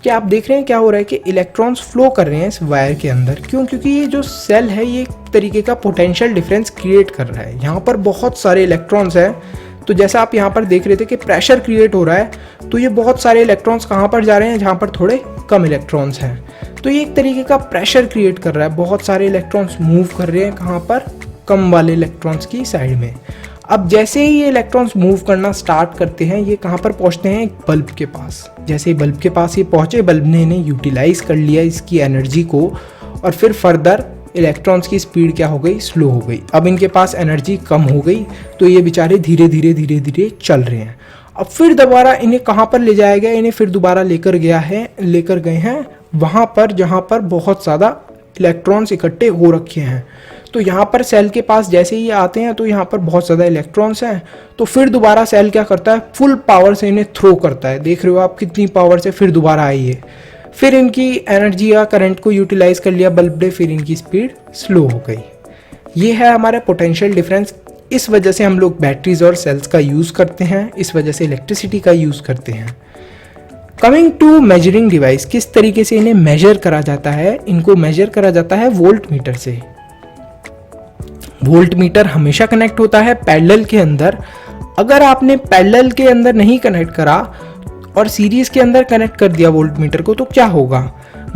आप देख रहे हैं क्या हो रहा है कि इलेक्ट्रॉन्स फ्लो कर रहे हैं इस वायर के अंदर। क्यों? क्योंकि ये जो सेल है ये एक तरीके का पोटेंशियल डिफरेंस क्रिएट कर रहा है। यहाँ पर बहुत सारे इलेक्ट्रॉन्स हैं, तो जैसा आप यहाँ पर देख रहे थे कि प्रेशर क्रिएट हो रहा है, तो ये बहुत सारे इलेक्ट्रॉन्स कहाँ पर जा रहे हैं, जहाँ पर थोड़े कम इलेक्ट्रॉन्स हैं। तो ये एक तरीके का प्रेशर क्रिएट कर रहा है, बहुत सारे इलेक्ट्रॉन्स मूव कर रहे हैं कहाँ पर, कम वाले इलेक्ट्रॉन्स की साइड में। अब जैसे ही ये इलेक्ट्रॉन्स मूव करना स्टार्ट करते हैं, ये कहाँ पर पहुँचते हैं, एक बल्ब के पास। जैसे ही बल्ब के पास ये पहुँचे, बल्ब ने इन्हें यूटिलाइज कर लिया इसकी एनर्जी को, और फिर फर्दर इलेक्ट्रॉन्स की स्पीड क्या हो गई, स्लो हो गई। अब इनके पास एनर्जी कम हो गई, तो ये बेचारे धीरे धीरे चल रहे हैं। अब फिर दोबारा इन्हें कहाँ पर ले जाया गया, इन्हें फिर दोबारा लेकर गए हैं वहाँ पर जहाँ पर बहुत ज़्यादा इलेक्ट्रॉन्स इकट्ठे हो रखे हैं। तो यहाँ पर सेल के पास जैसे ही आते हैं तो यहाँ पर बहुत ज़्यादा इलेक्ट्रॉन्स हैं, तो फिर दोबारा सेल क्या करता है, फुल पावर से इन्हें थ्रो करता है। देख रहे हो आप कितनी पावर से फिर दोबारा आई है। फिर इनकी एनर्जी या करंट को यूटिलाइज कर लिया बल्ब ने, फिर इनकी स्पीड स्लो हो गई। ये है हमारा पोटेंशियल डिफरेंस। इस वजह से हम लोग बैटरीज और सेल्स का यूज़ करते हैं, इस वजह से इलेक्ट्रिसिटी का यूज़ करते हैं। कमिंग टू मेजरिंग डिवाइस, किस तरीके से इन्हें मेजर करा जाता है, इनको मेजर करा जाता है वोल्ट मीटर से। वोल्ट मीटर हमेशा कनेक्ट होता है पैरेलल के अंदर। अगर आपने पैरेलल के अंदर नहीं कनेक्ट करा और सीरीज के अंदर कनेक्ट कर दिया वोल्ट मीटर को, तो क्या होगा,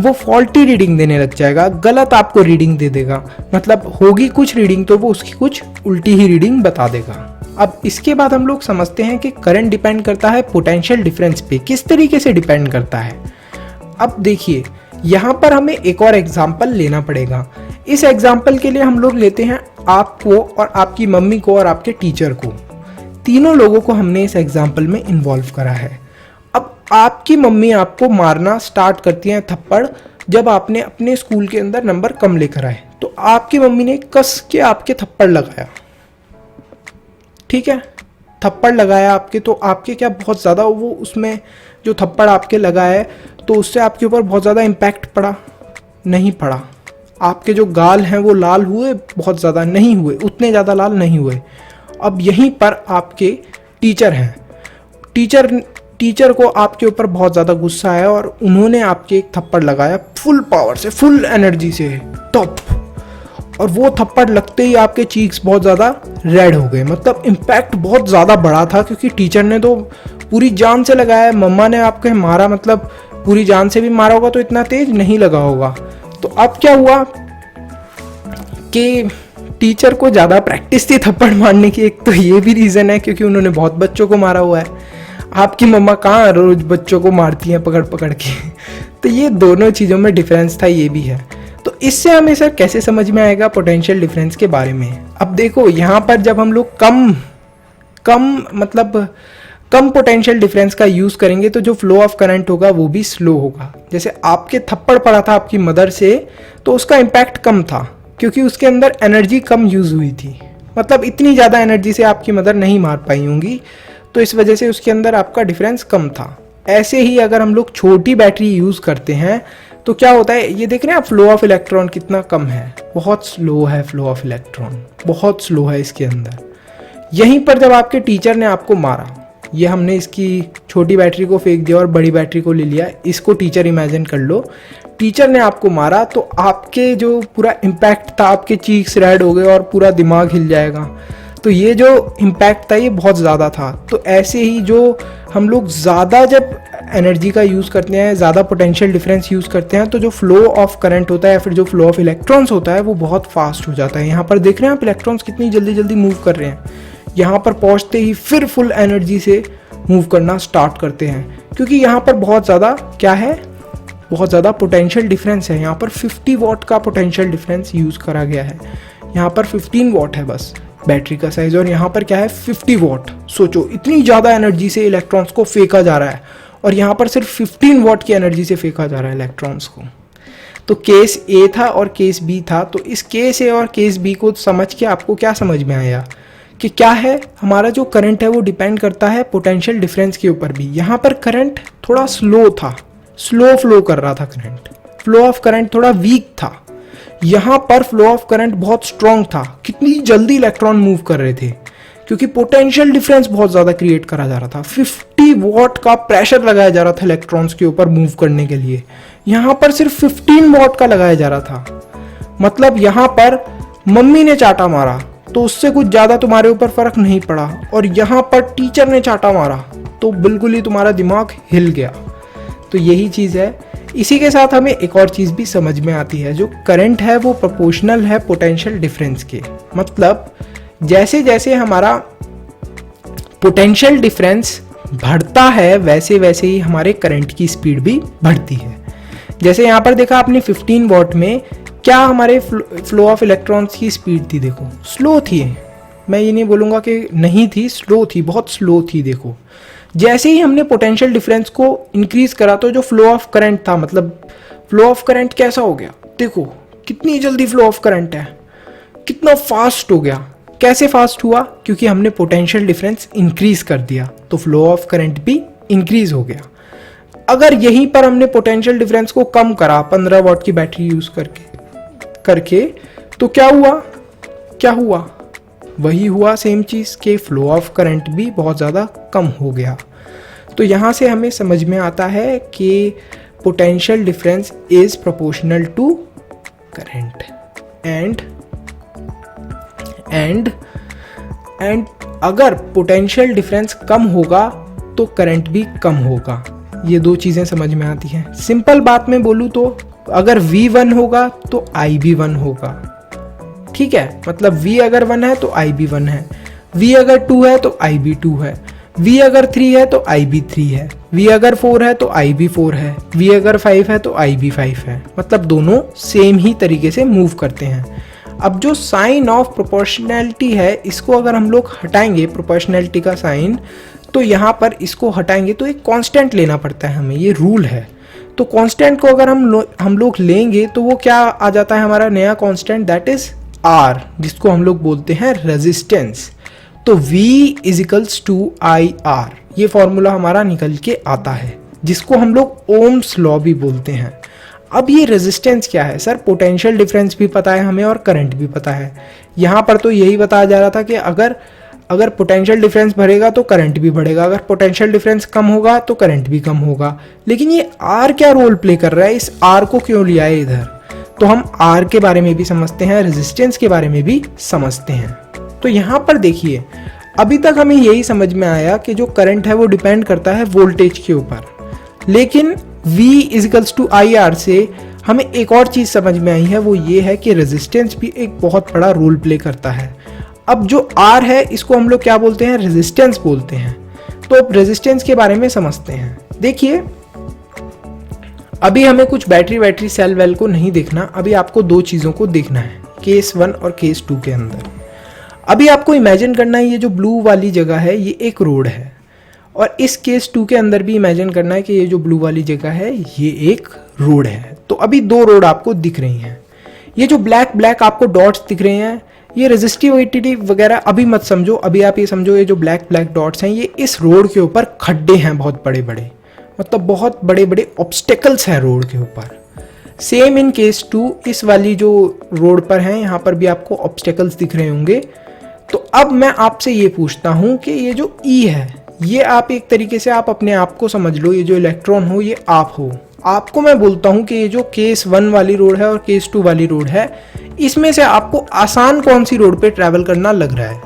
वो फॉल्टी रीडिंग देने लग जाएगा, गलत आपको रीडिंग दे देगा। मतलब होगी कुछ रीडिंग तो वो उसकी कुछ उल्टी ही रीडिंग बता देगा। अब इसके बाद हम लोग समझते हैं कि करंट डिपेंड करता है पोटेंशियल डिफरेंस पे। किस तरीके से डिपेंड करता है, अब देखिए यहाँ पर हमें एक और एग्जाम्पल लेना पड़ेगा। इस एग्जाम्पल के लिए हम लोग लेते हैं आपको और आपकी मम्मी को और आपके टीचर को, तीनों लोगों को हमने इस एग्जाम्पल में इन्वॉल्व करा है। अब आपकी मम्मी आपको मारना स्टार्ट करती हैं थप्पड़ जब आपने अपने स्कूल के अंदर नंबर कम लेकर आए, तो आपकी मम्मी ने कस के आपके थप्पड़ लगाया, ठीक है, थप्पड़ लगाया आपके, तो आपके क्या बहुत ज़्यादा वो उसमें जो थप्पड़ आपके लगा है तो उससे आपके ऊपर बहुत ज़्यादा इम्पैक्ट पड़ा? नहीं पड़ा। आपके जो गाल हैं वो लाल हुए? बहुत ज़्यादा नहीं हुए, उतने ज़्यादा लाल नहीं हुए। अब यहीं पर आपके टीचर हैं, टीचर को आपके ऊपर बहुत ज़्यादा गुस्सा आया और उन्होंने आपके एक थप्पड़ लगाया फुल पावर से, फुल एनर्जी से, टॉप, और वो थप्पड़ लगते ही आपके चीक्स बहुत ज़्यादा रेड हो गए। मतलब इम्पैक्ट बहुत ज़्यादा बड़ा था, क्योंकि टीचर ने तो पूरी जान से लगाया, मम्मा ने आपके मारा, मतलब पूरी जान से भी मारा होगा तो इतना तेज नहीं लगा होगा। तो अब क्या हुआ कि टीचर को ज़्यादा प्रैक्टिस थी थप्पड़ मारने की, एक तो ये भी रीज़न है क्योंकि उन्होंने बहुत बच्चों को मारा हुआ है। आपकी मम्मा कहाँ रोज बच्चों को मारती हैं पकड़ पकड़ के। तो ये दोनों चीज़ों में डिफरेंस था, ये भी है। तो इससे हमें सर कैसे समझ में आएगा पोटेंशियल डिफरेंस के बारे में? अब देखो यहाँ पर जब हम लोग कम पोटेंशियल डिफरेंस का यूज़ करेंगे तो जो फ्लो ऑफ करंट होगा वो भी स्लो होगा। जैसे आपके थप्पड़ पड़ा था आपकी मदर से, तो उसका इम्पैक्ट कम था क्योंकि उसके अंदर एनर्जी कम यूज़ हुई थी, मतलब इतनी ज़्यादा एनर्जी से आपकी मदर नहीं मार पाई होंगी, तो इस वजह से उसके अंदर आपका डिफरेंस कम था। ऐसे ही अगर हम लोग छोटी बैटरी यूज़ करते हैं तो क्या होता है, ये देख रहे हैं आप फ्लो ऑफ इलेक्ट्रॉन कितना कम है, बहुत स्लो है फ्लो ऑफ इलेक्ट्रॉन, बहुत स्लो है इसके अंदर। यहीं पर जब आपके टीचर ने आपको मारा, ये हमने इसकी छोटी बैटरी को फेंक दिया और बड़ी बैटरी को ले लिया, इसको टीचर इमेजिन कर लो, टीचर ने आपको मारा तो आपके जो पूरा इम्पैक्ट था, आपके चीक्स रेड हो गए और पूरा दिमाग हिल जाएगा। तो ये जो इम्पैक्ट था ये बहुत ज़्यादा था। तो ऐसे ही जो हम लोग ज़्यादा जब एनर्जी का यूज़ करते हैं, ज़्यादा पोटेंशियल डिफरेंस यूज़ करते हैं, तो जो फ्लो ऑफ करंट होता है या फिर जो फ्लो ऑफ इलेक्ट्रॉन्स होता है वो बहुत फास्ट हो जाता है। यहाँ पर देख रहे हैं आप इलेक्ट्रॉन्स कितनी जल्दी जल्दी मूव कर रहे हैं, यहाँ पर पहुँचते ही फिर फुल एनर्जी से मूव करना स्टार्ट करते हैं, क्योंकि यहाँ पर बहुत ज़्यादा क्या है, बहुत ज़्यादा पोटेंशियल डिफरेंस है। यहाँ पर 50 वॉट का पोटेंशियल डिफरेंस यूज़ करा गया है, यहाँ पर 15 वॉट है बस बैटरी का साइज, और यहाँ पर क्या है 50 वॉट। सोचो इतनी ज़्यादा एनर्जी से इलेक्ट्रॉन्स को फेंका जा रहा है, और यहाँ पर सिर्फ 15 वॉट की एनर्जी से फेंका जा रहा है इलेक्ट्रॉन्स को। तो केस ए था और केस बी था। तो इस केस ए और केस बी को समझ के आपको क्या समझ में आया कि क्या है, हमारा जो करंट है वो डिपेंड करता है पोटेंशियल डिफरेंस के ऊपर भी। यहाँ पर करंट थोड़ा स्लो था, स्लो फ्लो कर रहा था करंट, फ्लो ऑफ करंट थोड़ा वीक था। यहाँ पर फ्लो ऑफ करंट बहुत स्ट्रॉन्ग था, कितनी जल्दी इलेक्ट्रॉन मूव कर रहे थे, क्योंकि पोटेंशियल डिफरेंस बहुत ज़्यादा क्रिएट करा जा रहा था। 50 वॉट का प्रेशर लगाया जा रहा था इलेक्ट्रॉन्स के ऊपर मूव करने के लिए, यहाँ पर सिर्फ 15 वॉट का लगाया जा रहा था। मतलब यहाँ पर मम्मी ने चाटा मारा तो उससे कुछ ज़्यादा तुम्हारे ऊपर फर्क नहीं पड़ा, और यहाँ पर टीचर ने चाटा मारा तो बिल्कुल ही तुम्हारा दिमाग हिल गया। तो यही चीज़ है। इसी के साथ हमें एक और चीज़ भी समझ में आती है, जो करंट है वो प्रोपोर्शनल है पोटेंशियल डिफरेंस के। मतलब जैसे जैसे हमारा पोटेंशियल डिफरेंस बढ़ता है वैसे वैसे ही हमारे करंट की स्पीड भी बढ़ती है। जैसे यहाँ पर देखा आपने 15 वॉट में क्या हमारे फ्लो ऑफ इलेक्ट्रॉन्स की स्पीड थी, देखो स्लो थी, मैं ये नहीं बोलूँगा कि नहीं थी, स्लो थी, बहुत स्लो थी। देखो जैसे ही हमने पोटेंशियल डिफरेंस को इंक्रीज करा तो जो फ्लो ऑफ करंट था, मतलब फ्लो ऑफ करंट कैसा हो गया, देखो कितनी जल्दी फ्लो ऑफ करंट है, कितना फास्ट हो गया। कैसे फास्ट हुआ, क्योंकि हमने पोटेंशियल डिफरेंस इंक्रीज कर दिया तो फ्लो ऑफ करंट भी इंक्रीज हो गया। अगर यहीं पर हमने पोटेंशियल डिफरेंस को कम करा 15 वॉट की बैटरी यूज करके तो क्या हुआ वही हुआ सेम चीज के फ्लो ऑफ करंट भी बहुत ज़्यादा कम हो गया। तो यहाँ से हमें समझ में आता है कि potential difference is proportional to current and अगर पोटेंशियल डिफरेंस कम होगा तो करंट भी कम होगा। ये दो चीज़ें समझ में आती हैं। सिंपल बात में बोलूँ तो अगर V1 होगा तो I भी 1 होगा, ठीक है। मतलब V अगर 1 है तो I भी 1 है, V अगर 2 है तो I भी 2 है, V अगर 3 है तो I भी 3 है, V अगर 4 है तो I भी 4 है, V अगर 5 है तो I भी 5 है। मतलब दोनों सेम ही तरीके से मूव करते हैं। अब जो साइन ऑफ प्रोपोर्शनैलिटी है, इसको अगर हम लोग हटाएंगे, प्रोपोर्शनैलिटी का साइन, तो यहाँ पर इसको हटाएंगे तो एक कांस्टेंट लेना पड़ता है हमें, ये रूल है। तो कांस्टेंट को अगर हम लोग लेंगे तो वो क्या आ जाता है हमारा नया कांस्टेंट, दैट इज R, जिसको हम लोग बोलते हैं रेजिस्टेंस। तो V is equals to IR, ये फॉर्मूला हमारा निकल के आता है, जिसको हम लोग ओम्स लॉ भी बोलते हैं। अब ये रेजिस्टेंस क्या है सर? पोटेंशियल डिफरेंस भी पता है हमें और करंट भी पता है। यहाँ पर तो यही बताया जा रहा था कि अगर पोटेंशियल डिफरेंस बढ़ेगा तो करंट भी बढ़ेगा, अगर पोटेंशियल डिफरेंस कम होगा तो करंट भी कम होगा। लेकिन ये R क्या रोल प्ले कर रहा है, इस R को क्यों लिया है इधर? तो हम R के बारे में भी समझते हैं, रेजिस्टेंस के बारे में भी समझते हैं। तो यहाँ पर देखिए, अभी तक हमें यही समझ में आया कि जो करंट है वो डिपेंड करता है वोल्टेज के ऊपर, लेकिन V is equals to IR से हमें एक और चीज़ समझ में आई है, वो ये है कि रेजिस्टेंस भी एक बहुत बड़ा रोल प्ले करता है। अब जो R है इसको हम लोग क्या बोलते हैं? रेजिस्टेंस बोलते हैं। तो अब रेजिस्टेंस के बारे में समझते हैं। देखिए, अभी हमें कुछ बैटरी सेल वेल को नहीं देखना, अभी आपको दो चीज़ों को देखना है, केस 1 और केस 2 के अंदर। अभी आपको इमेजिन करना है ये जो ब्लू वाली जगह है ये एक रोड है, और इस केस 2 के अंदर भी इमेजिन करना है कि ये जो ब्लू वाली जगह है ये एक रोड है। तो अभी दो रोड आपको दिख रही हैं। ये जो ब्लैक आपको डॉट्स दिख रहे हैं, ये रेजिस्टिविटी वगैरह अभी मत समझो, अभी आप ये समझो ये जो ब्लैक डॉट्स हैं ये इस रोड के ऊपर खड्डे हैं बहुत बड़े बड़े, मतलब बहुत बड़े बड़े ऑब्स्टेकल्स हैं रोड के ऊपर। सेम इन केस 2, इस वाली जो रोड पर है यहाँ पर भी आपको ऑब्स्टेकल्स दिख रहे होंगे। तो अब मैं आपसे ये पूछता हूँ कि ये जो E है, ये आप एक तरीके से आप अपने आप को समझ लो, ये जो इलेक्ट्रॉन हो ये आप हो। आपको मैं बोलता हूँ कि ये जो केस 1 वाली रोड है और केस 2 वाली रोड है, इसमें से आपको आसान कौन सी रोड पे ट्रैवल करना लग रहा है?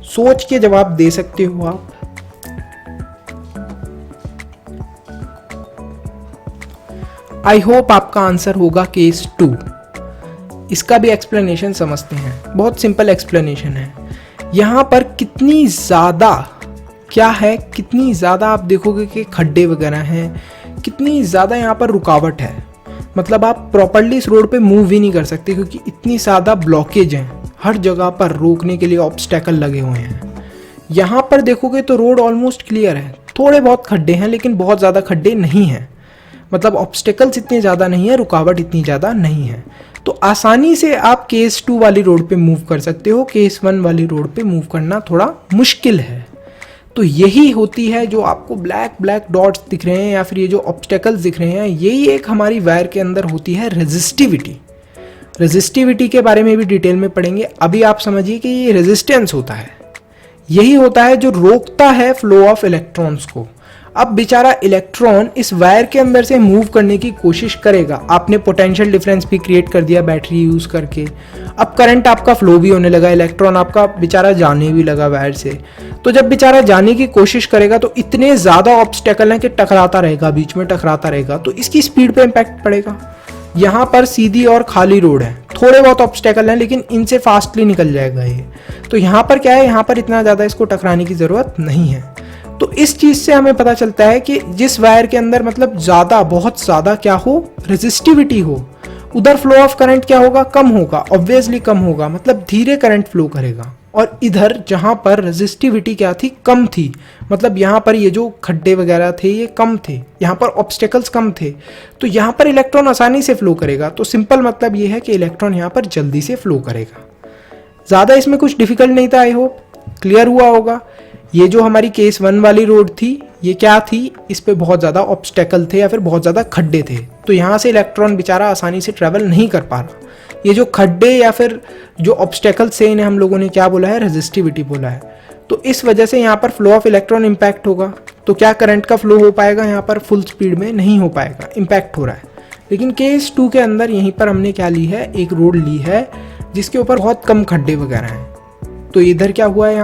सोच के जवाब दे सकते हो आप। आई होप आपका आंसर होगा केस 2। इसका भी एक्सप्लेनेशन समझते हैं, बहुत सिंपल एक्सप्लेनेशन है। यहाँ पर कितनी ज़्यादा क्या है, कितनी ज़्यादा आप देखोगे कि खड्डे वगैरह हैं, कितनी ज़्यादा यहाँ पर रुकावट है। मतलब आप प्रॉपर्ली इस रोड पे मूव भी नहीं कर सकते क्योंकि इतनी ज़्यादा ब्लॉकेज हैं, हर जगह पर रोकने के लिए ऑब्स्टेकल लगे हुए हैं। यहाँ पर देखोगे तो रोड ऑलमोस्ट क्लियर है, थोड़े बहुत खड्डे हैं लेकिन बहुत ज़्यादा खड्डे नहीं हैं, मतलब ऑब्स्टेकल्स इतने ज़्यादा नहीं है, रुकावट इतनी ज़्यादा नहीं है। तो आसानी से आप केस 2 वाली रोड पे मूव कर सकते हो, केस 1 वाली रोड पे मूव करना थोड़ा मुश्किल है। तो यही होती है जो आपको ब्लैक डॉट्स दिख रहे हैं या फिर ये जो ऑब्स्टेकल्स दिख रहे हैं, यही एक हमारी वायर के अंदर होती है रेजिस्टिविटी। रेजिस्टिविटी के बारे में भी डिटेल में पढ़ेंगे। अभी आप समझिए कि ये रेजिस्टेंस होता है, यही होता है जो रोकता है फ्लो ऑफ इलेक्ट्रॉन्स को। अब बेचारा इलेक्ट्रॉन इस वायर के अंदर से मूव करने की कोशिश करेगा। आपने पोटेंशियल डिफरेंस भी क्रिएट कर दिया बैटरी यूज करके, अब करंट आपका फ्लो भी होने लगा, इलेक्ट्रॉन आपका बेचारा जाने भी लगा वायर से। तो जब बेचारा जाने की कोशिश करेगा तो इतने ज़्यादा ऑब्स्टेकल हैं कि टकराता रहेगा, बीच में टकराता रहेगा, तो इसकी स्पीड पे इम्पैक्ट पड़ेगा। यहाँ पर सीधी और खाली रोड है, थोड़े बहुत ऑब्स्टेकल हैं लेकिन इनसे फास्टली निकल जाएगा ये। तो यहाँ पर क्या है, यहाँ पर इतना ज़्यादा इसको टकराने की ज़रूरत नहीं है। तो इस चीज़ से हमें पता चलता है कि जिस वायर के अंदर मतलब ज़्यादा, बहुत ज़्यादा क्या हो, रेजिस्टिविटी हो, उधर फ्लो ऑफ करंट क्या होगा, कम होगा, ऑब्वियसली कम होगा, मतलब धीरे करंट फ्लो करेगा। और इधर जहाँ पर रेजिस्टिविटी क्या थी, कम थी, मतलब यहाँ पर ये जो खड्डे वगैरह थे ये कम थे, यहाँ पर ऑब्स्टेकल्स कम थे, तो यहाँ पर इलेक्ट्रॉन आसानी से फ्लो करेगा। तो सिंपल मतलब ये है कि इलेक्ट्रॉन यहाँ पर जल्दी से फ्लो करेगा। ज़्यादा इसमें कुछ डिफिकल्ट नहीं था, आई होप क्लियर हुआ होगा। ये जो हमारी केस 1 वाली रोड थी ये क्या थी, इस पे बहुत ज़्यादा ऑब्स्टेकल थे या फिर बहुत ज़्यादा खड्डे थे, तो यहाँ से इलेक्ट्रॉन बेचारा आसानी से ट्रैवल नहीं कर पा रहा। ये जो खड्डे या फिर जो ऑब्स्टेकल्स से इन्हें हम लोगों ने क्या बोला है, रेजिस्टिविटी बोला है। तो इस वजह से यहाँ पर फ्लो ऑफ इलेक्ट्रॉन इम्पैक्ट होगा। तो क्या करंट का फ्लो हो पाएगा, यहाँ पर फुल स्पीड में नहीं हो पाएगा, इम्पैक्ट हो रहा है। लेकिन केस 2 के अंदर यहीं पर हमने क्या ली है, एक रोड ली है जिसके ऊपर बहुत कम खड्डे वगैरह हैं। तो इधर क्या हुआ है,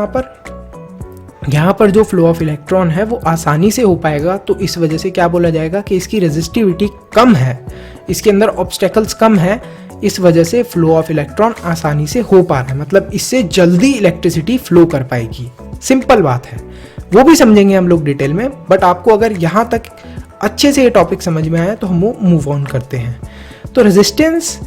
यहाँ पर जो फ्लो ऑफ इलेक्ट्रॉन है वो आसानी से हो पाएगा। तो इस वजह से क्या बोला जाएगा कि इसकी रेजिस्टिविटी कम है, इसके अंदर ऑब्स्टेकल्स कम है, इस वजह से फ्लो ऑफ इलेक्ट्रॉन आसानी से हो पा रहा है, मतलब इससे जल्दी इलेक्ट्रिसिटी फ्लो कर पाएगी। सिंपल बात है, वो भी समझेंगे हम लोग डिटेल में, बट आपको अगर यहाँ तक अच्छे से ये टॉपिक समझ में आया तो हम मूव ऑन करते हैं। तो resistance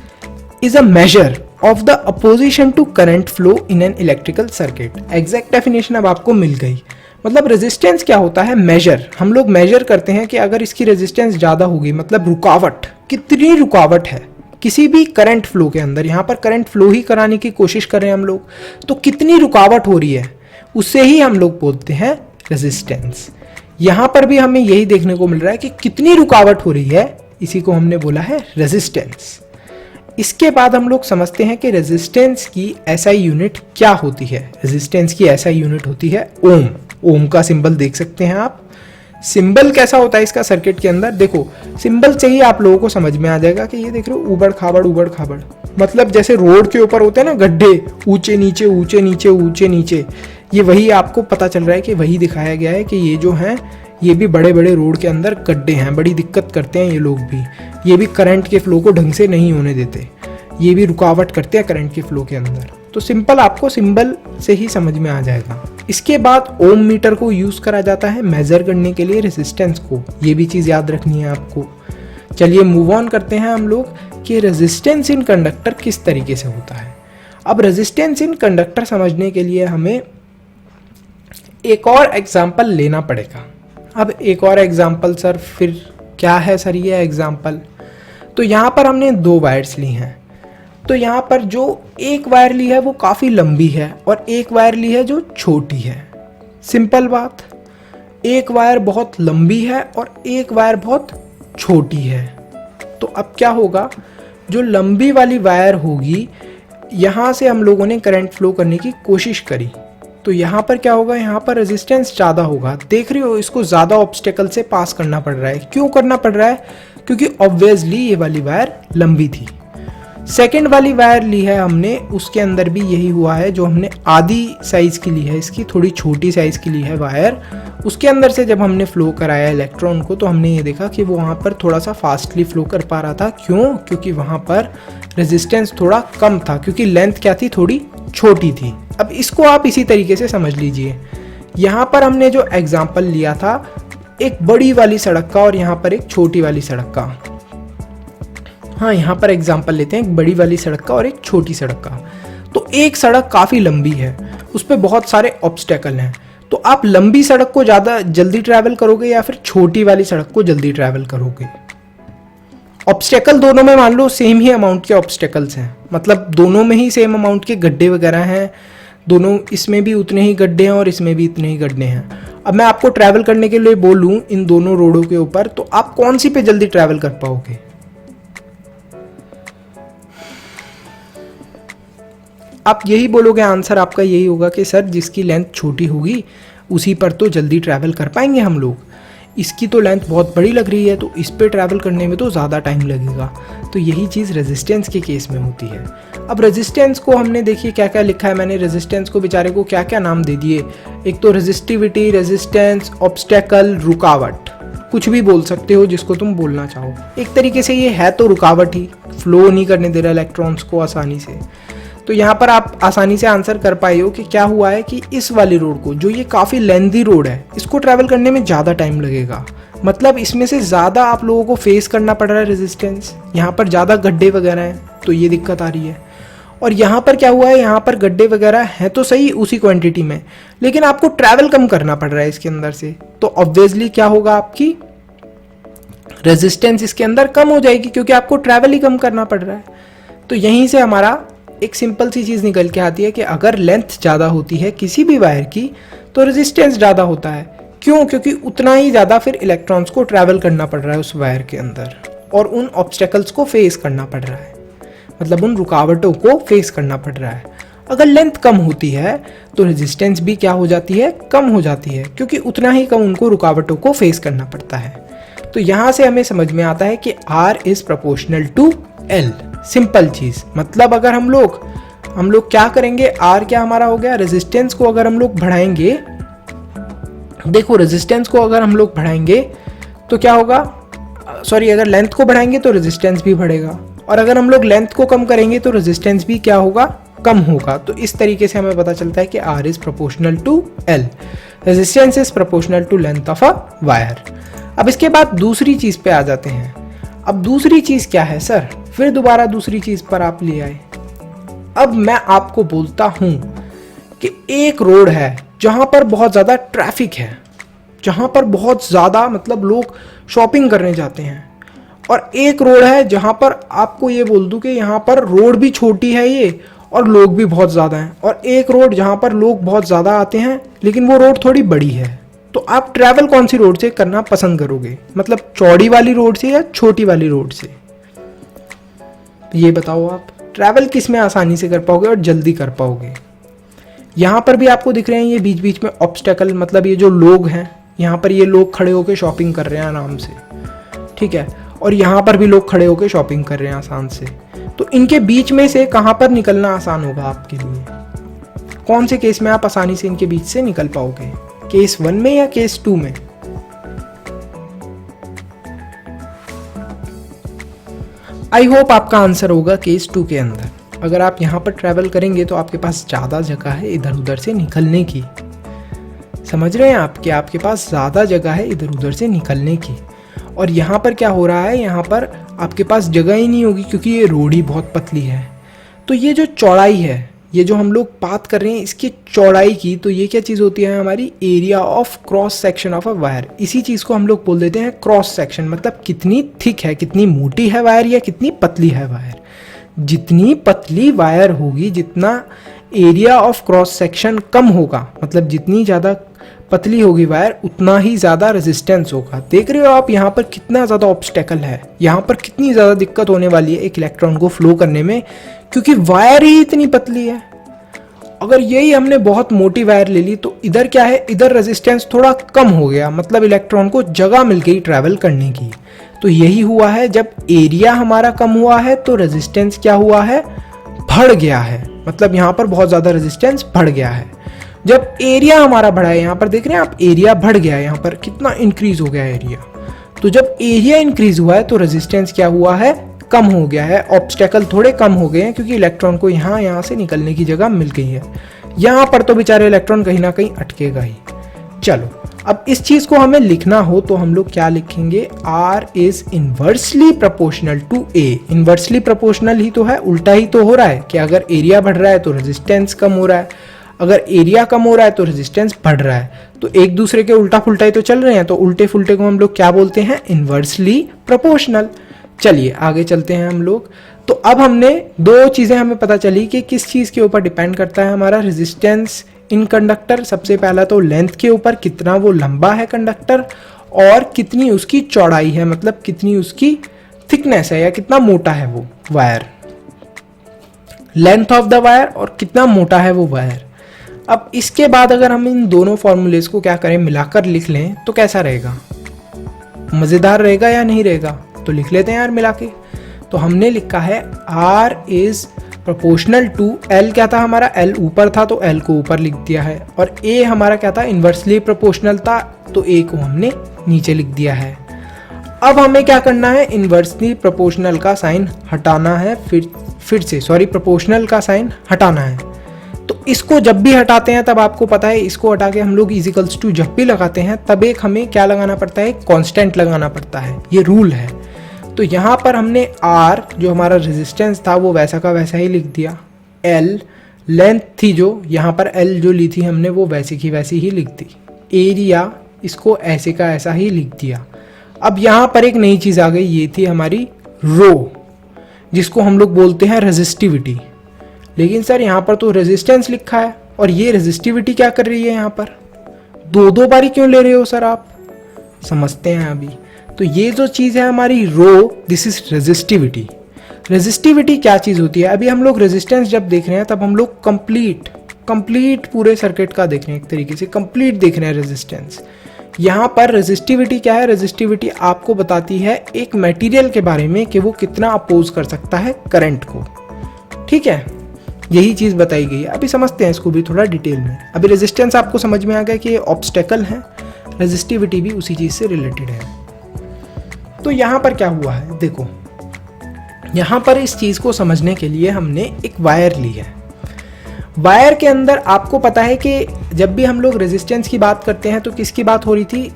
is a measure of the opposition to current flow in an electrical circuit. Exact definition अब आपको मिल गई। मतलब रेजिस्टेंस क्या होता है, मेजर। हम लोग मेजर करते हैं कि अगर इसकी रेजिस्टेंस ज़्यादा होगी, मतलब रुकावट, कितनी रुकावट है किसी भी करंट फ्लो के अंदर, यहाँ पर करंट फ्लो ही कराने की कोशिश कर रहे हैं हम लोग, तो कितनी रुकावट हो रही है उससे ही हम लोग बोलते हैं रेजिस्टेंस। यहाँ पर भी हमें यही देखने को मिल रहा है कि कितनी रुकावट हो रही है, इसी को हमने बोला है रेजिस्टेंस। इसके बाद हम लोग समझते हैं कि रेजिस्टेंस की एसआई यूनिट क्या होती है। रेजिस्टेंस की एसआई यूनिट होती है ओम। ओम का सिंबल देख सकते हैं आप। सिंबल कैसा होता है इसका सर्किट के अंदर, देखो सिंबल से ही आप लोगों को समझ में आ जाएगा कि ये देख रहे हो उबड़ खाबड़, मतलब जैसे रोड के ऊपर होते हैं ना गड्ढे, ऊंचे नीचे ऊंचे नीचे ऊंचे नीचे, ये वही आपको पता चल रहा है कि वही दिखाया गया है कि ये जो है ये भी बड़े बड़े रोड के अंदर गड्ढे हैं, बड़ी दिक्कत करते हैं ये लोग भी। ये भी करंट के फ्लो को ढंग से नहीं होने देते, ये भी रुकावट करते हैं करंट के फ्लो के अंदर। तो सिंपल आपको सिंबल से ही समझ में आ जाएगा। इसके बाद ओम मीटर को यूज़ करा जाता है मेजर करने के लिए रेजिस्टेंस को, ये भी चीज़ याद रखनी है आपको। चलिए मूव ऑन करते हैं हम लोग कि रेजिस्टेंस इन कंडक्टर किस तरीके से होता है। अब रेजिस्टेंस इन कंडक्टर समझने के लिए हमें एक और एग्जाम्पल लेना पड़ेगा। अब एक और एग्जाम्पल सर, फिर क्या है सर ये एग्जाम्पल? तो यहाँ पर हमने 2 वायर्स ली हैं। तो यहाँ पर जो एक वायर ली है वो काफ़ी लंबी है और एक वायर ली है जो छोटी है। सिंपल बात, एक वायर बहुत लंबी है और एक वायर बहुत छोटी है। तो अब क्या होगा, जो लंबी वाली वायर होगी यहाँ से हम लोगों ने करंट फ्लो करने की कोशिश करी, तो यहाँ पर क्या होगा, यहाँ पर रेजिस्टेंस ज़्यादा होगा। देख रहे हो इसको ज़्यादा ऑब्स्टेकल से पास करना पड़ रहा है। क्यों करना पड़ रहा है? क्योंकि ऑब्वियसली ये वाली वायर लंबी थी। सेकंड वाली वायर ली है हमने, उसके अंदर भी यही हुआ है। जो हमने आधी साइज़ की ली है, इसकी थोड़ी छोटी साइज़ की ली है वायर, उसके अंदर से जब हमने फ्लो कराया इलेक्ट्रॉन को तो हमने ये देखा कि वो वहाँ पर थोड़ा सा फास्टली फ्लो कर पा रहा था। क्यों? क्योंकि वहाँ पर रेजिस्टेंस थोड़ा कम था, क्योंकि लेंथ क्या थी, थोड़ी छोटी थी। अब इसको आप इसी तरीके से समझ लीजिए। यहाँ पर हमने जो एग्जाम्पल लिया था एक बड़ी वाली सड़क का और यहाँ पर एक छोटी वाली सड़क का। हाँ, यहाँ पर एग्जाम्पल लेते हैं एक बड़ी वाली सड़क का और एक छोटी सड़क का। तो एक सड़क काफ़ी लंबी है, उस पर बहुत सारे ऑब्स्टेकल हैं। तो आप लंबी सड़क को ज़्यादा जल्दी ट्रैवल करोगे या फिर छोटी वाली सड़क को जल्दी ट्रैवल करोगे? ऑब्स्टेकल दोनों में मान लो सेम ही अमाउंट के ऑब्स्टेकल्स हैं, मतलब दोनों में ही सेम अमाउंट के गड्ढे वगैरह हैं, दोनों इसमें भी उतने ही गड्ढे हैं और इसमें भी इतने ही गड्ढे हैं। अब मैं आपको ट्रैवल करने के लिए बोलूँ इन दोनों रोडों के ऊपर, तो आप कौन सी पे जल्दी ट्रैवल कर पाओगे? आप यही बोलोगे, आंसर आपका यही होगा कि सर जिसकी लेंथ छोटी होगी उसी पर तो जल्दी ट्रैवल कर पाएंगे हम लोग। इसकी तो लेंथ बहुत बड़ी लग रही है तो इस पे ट्रैवल करने में तो ज़्यादा टाइम लगेगा। तो यही चीज़ रेजिस्टेंस के केस में होती है। अब रेजिस्टेंस को हमने देखिए क्या क्या लिखा है, मैंने रेजिस्टेंस को बेचारे को क्या क्या नाम दे दिए। एक तो रेजिस्टिविटी, रेजिस्टेंस, ऑब्स्टेकल, रुकावट, कुछ भी बोल सकते हो जिसको तुम बोलना चाहो। एक तरीके से ये है तो रुकावट ही, फ्लो नहीं करने दे रहा इलेक्ट्रॉन्स को आसानी से। तो यहाँ पर आप आसानी से आंसर कर पाए हो कि क्या हुआ है कि इस वाली रोड को, जो ये काफ़ी लेंथी रोड है, इसको ट्रैवल करने में ज़्यादा टाइम लगेगा। मतलब इसमें से ज़्यादा आप लोगों को फेस करना पड़ रहा है रेजिस्टेंस। यहाँ पर ज़्यादा गड्ढे वगैरह हैं तो ये दिक्कत आ रही है। और यहाँ पर क्या हुआ है, यहाँ पर गड्ढे वगैरह हैं तो सही उसी क्वांटिटी में, लेकिन आपको ट्रैवल कम करना पड़ रहा है इसके अंदर से। तो ऑब्वियसली क्या होगा, आपकी रेजिस्टेंस इसके अंदर कम हो जाएगी क्योंकि आपको ट्रैवल ही कम करना पड़ रहा है। तो यहीं से हमारा एक सिंपल सी चीज़ निकल के आती है कि अगर लेंथ ज़्यादा होती है किसी भी वायर की तो रेजिस्टेंस ज़्यादा होता है। क्यों? क्योंकि उतना ही ज़्यादा फिर इलेक्ट्रॉन्स को ट्रैवल करना पड़ रहा है उस वायर के अंदर और उन ऑब्स्टेकल्स को फेस करना पड़ रहा है, मतलब उन रुकावटों को फेस करना पड़ रहा है। अगर लेंथ कम होती है तो रेजिस्टेंस भी क्या हो जाती है, कम हो जाती है, क्योंकि उतना ही कम उनको रुकावटों को फेस करना पड़ता है। तो यहाँ से हमें समझ में आता है कि R is proportional to L। Simple चीज़, मतलब अगर हम लोग हम लोग क्या करेंगे, आर क्या हमारा हो गया, रेजिस्टेंस को अगर हम लोग बढ़ाएंगे, देखो रेजिस्टेंस को अगर हम लोग बढ़ाएंगे तो क्या होगा, सॉरी अगर लेंथ को बढ़ाएंगे तो रेजिस्टेंस भी बढ़ेगा, और अगर हम लोग लेंथ को कम करेंगे तो रेजिस्टेंस भी क्या होगा, कम होगा। तो इस तरीके से हमें पता चलता है कि R is proportional to L, resistance is proportional to length of a wire. अब इसके बाद दूसरी चीज पे आ जाते हैं। अब दूसरी चीज क्या है सर, फिर दोबारा दूसरी चीज पर आप ले आए। अब मैं आपको बोलता हूं कि एक रोड है जहां पर बहुत ज्यादा ट्रैफिक है, जहां पर बहुत ज्यादा मतलब लोग शॉपिंग करने जाते हैं, और एक रोड है जहां पर आपको ये बोल दूं कि यहाँ पर रोड भी छोटी है ये और लोग भी बहुत ज़्यादा हैं, और एक रोड जहां पर लोग बहुत ज़्यादा आते हैं लेकिन वो रोड थोड़ी बड़ी है। तो आप ट्रैवल कौन सी रोड से करना पसंद करोगे, मतलब चौड़ी वाली रोड से या छोटी वाली रोड से? ये बताओ आप ट्रैवल किस में आसानी से कर पाओगे और जल्दी कर पाओगे? यहाँ पर भी आपको दिख रहे हैं ये बीच बीच में ऑब्स्टेकल, मतलब ये जो लोग हैं यहाँ पर, ये लोग खड़े होकर शॉपिंग कर रहे हैं आराम से, ठीक है, और यहाँ पर भी लोग खड़े होकर शॉपिंग कर रहे हैं आसान से। तो इनके बीच में से कहाँ पर निकलना आसान होगा आपके लिए? कौन से केस में आप आसानी से इनके बीच से निकल पाओगे, केस 1 में या केस 2 में? आई होप आपका आंसर होगा केस 2 के अंदर। अगर आप यहाँ पर ट्रैवल करेंगे तो आपके पास ज़्यादा जगह है इधर उधर से निकलने की। समझ रहे हैं आप कि आपके पास ज़्यादा जगह है इधर उधर से निकलने की। और यहाँ पर क्या हो रहा है, यहाँ पर आपके पास जगह ही नहीं होगी क्योंकि ये रोड ही बहुत पतली है। तो ये जो चौड़ाई है, ये जो हम लोग बात कर रहे हैं इसकी चौड़ाई की, तो ये क्या चीज़ होती है हमारी, area of cross section of a wire. इसी चीज़ को हम लोग बोल देते हैं क्रॉस सेक्शन, मतलब कितनी थिक है, कितनी मोटी है वायर या कितनी पतली है वायर। जितनी पतली वायर होगी, जितना एरिया ऑफ क्रॉस सेक्शन कम होगा, मतलब जितनी ज़्यादा पतली होगी वायर उतना ही ज़्यादा रेजिस्टेंस होगा। देख रहे हो आप यहाँ पर कितना ज़्यादा ऑब्स्टेकल है, यहाँ पर कितनी ज़्यादा दिक्कत होने वाली है एक इलेक्ट्रॉन को फ्लो करने में, क्योंकि वायर ही इतनी पतली है। अगर यही हमने बहुत मोटी वायर ले ली तो इधर क्या है, इधर रेजिस्टेंस थोड़ा कम हो गया, मतलब इलेक्ट्रॉन को जगह मिल गई ट्रैवल करने की। तो यही हुआ है, जब एरिया हमारा कम हुआ है तो रेजिस्टेंस क्या हुआ है, बढ़ गया है, मतलब यहाँ पर बहुत ज़्यादा रेजिस्टेंस बढ़ गया है। जब एरिया हमारा बढ़ा है, यहाँ पर देख रहे हैं आप एरिया बढ़ गया है, यहाँ पर कितना इंक्रीज हो गया है एरिया। तो जब एरिया इंक्रीज हुआ है तो रेजिस्टेंस क्या हुआ है, कम हो गया है, ऑब्स्टेकल थोड़े कम हो गए हैं क्योंकि इलेक्ट्रॉन को यहाँ से निकलने की जगह मिल गई है। यहाँ पर तो बेचारे इलेक्ट्रॉन कहीं ना कहीं अटकेगा ही। चलो अब इस चीज को हमें लिखना हो तो हम लोग क्या लिखेंगे, R is inversely proportional to A। Inversely proportional ही तो है, उल्टा ही तो हो रहा है कि अगर एरिया बढ़ रहा है तो रेजिस्टेंस कम हो रहा है, अगर एरिया कम हो रहा है तो रेजिस्टेंस बढ़ रहा है। तो एक दूसरे के उल्टा फुल्टा ही तो चल रहे हैं, तो उल्टे फुल्टे को हम लोग क्या बोलते हैं, इनवर्सली प्रोपोर्शनल। चलिए आगे चलते हैं हम लोग। तो अब हमने दो चीजें हमें पता चली कि किस चीज के ऊपर डिपेंड करता है हमारा रेजिस्टेंस इन कंडक्टर। सबसे पहला तो लेंथ के ऊपर, कितना वो लंबा है कंडक्टर और कितनी उसकी चौड़ाई है, मतलब कितनी उसकी थिकनेस है या कितना मोटा है वो wire, length of the wire और कितना मोटा है वो वायर। अब इसके बाद अगर हम इन दोनों फॉर्मूलेस को क्या करें, मिलाकर लिख लें तो कैसा रहेगा, मजेदार रहेगा या नहीं रहेगा? तो लिख लेते हैं यार मिला के। तो हमने लिखा है R is proportional to L, क्या था हमारा, L ऊपर था तो L को ऊपर लिख दिया है, और A हमारा क्या था, इन्वर्सली प्रोपोर्शनल था तो A को हमने नीचे लिख दिया है। अब हमें क्या करना है, इन्वर्सली प्रोपोर्शनल का साइन हटाना है, फिर से सॉरी प्रोपोर्शनल का साइन हटाना है। तो इसको जब भी हटाते हैं तब आपको पता है, इसको हटा के हम लोग इजिकल्स टू जब भी लगाते हैं तब एक हमें क्या लगाना पड़ता है, कांस्टेंट लगाना पड़ता है, ये रूल है। तो यहाँ पर हमने R जो हमारा रेजिस्टेंस था वो वैसा का वैसा ही लिख दिया, L लेंथ थी जो यहाँ पर L जो ली थी हमने वो वैसी की वैसी ही लिख दी, एरिया इसको ऐसे का ऐसा ही लिख दिया। अब यहाँ पर एक नई चीज़ आ गई, ये थी हमारी रो, जिसको हम लोग बोलते हैं रेजिस्टिविटी। लेकिन सर यहाँ पर तो रेजिस्टेंस लिखा है और ये रेजिस्टिविटी क्या कर रही है, यहाँ पर दो बारी क्यों ले रहे हो सर आप, समझते हैं अभी। तो ये जो चीज़ है हमारी रो, दिस इज रेजिस्टिविटी। रेजिस्टिविटी क्या चीज़ होती है, अभी हम लोग रेजिस्टेंस जब देख रहे हैं तब हम लोग कंप्लीट पूरे सर्किट का देख रहे हैं, एक तरीके से कंप्लीट देख रहे हैं रेजिस्टेंस। यहाँ पर रेजिस्टिविटी क्या है, रेजिस्टिविटी आपको बताती है एक मटेरियल के बारे में कि वो कितना अपोज कर सकता है करंट को, ठीक है। यही चीज़ बताई गई है। अभी समझते हैं इसको भी थोड़ा डिटेल में। अभी रेजिस्टेंस आपको समझ में आ गया कि ऑब्स्टेकल है, रेजिस्टिविटी भी उसी चीज़ से रिलेटेड है। तो यहाँ पर क्या हुआ है, देखो यहाँ पर इस चीज़ को समझने के लिए हमने एक वायर ली है। वायर के अंदर आपको पता है कि जब भी हम लोग रेजिस्टेंस की बात करते हैं तो किसकी बात हो रही थी,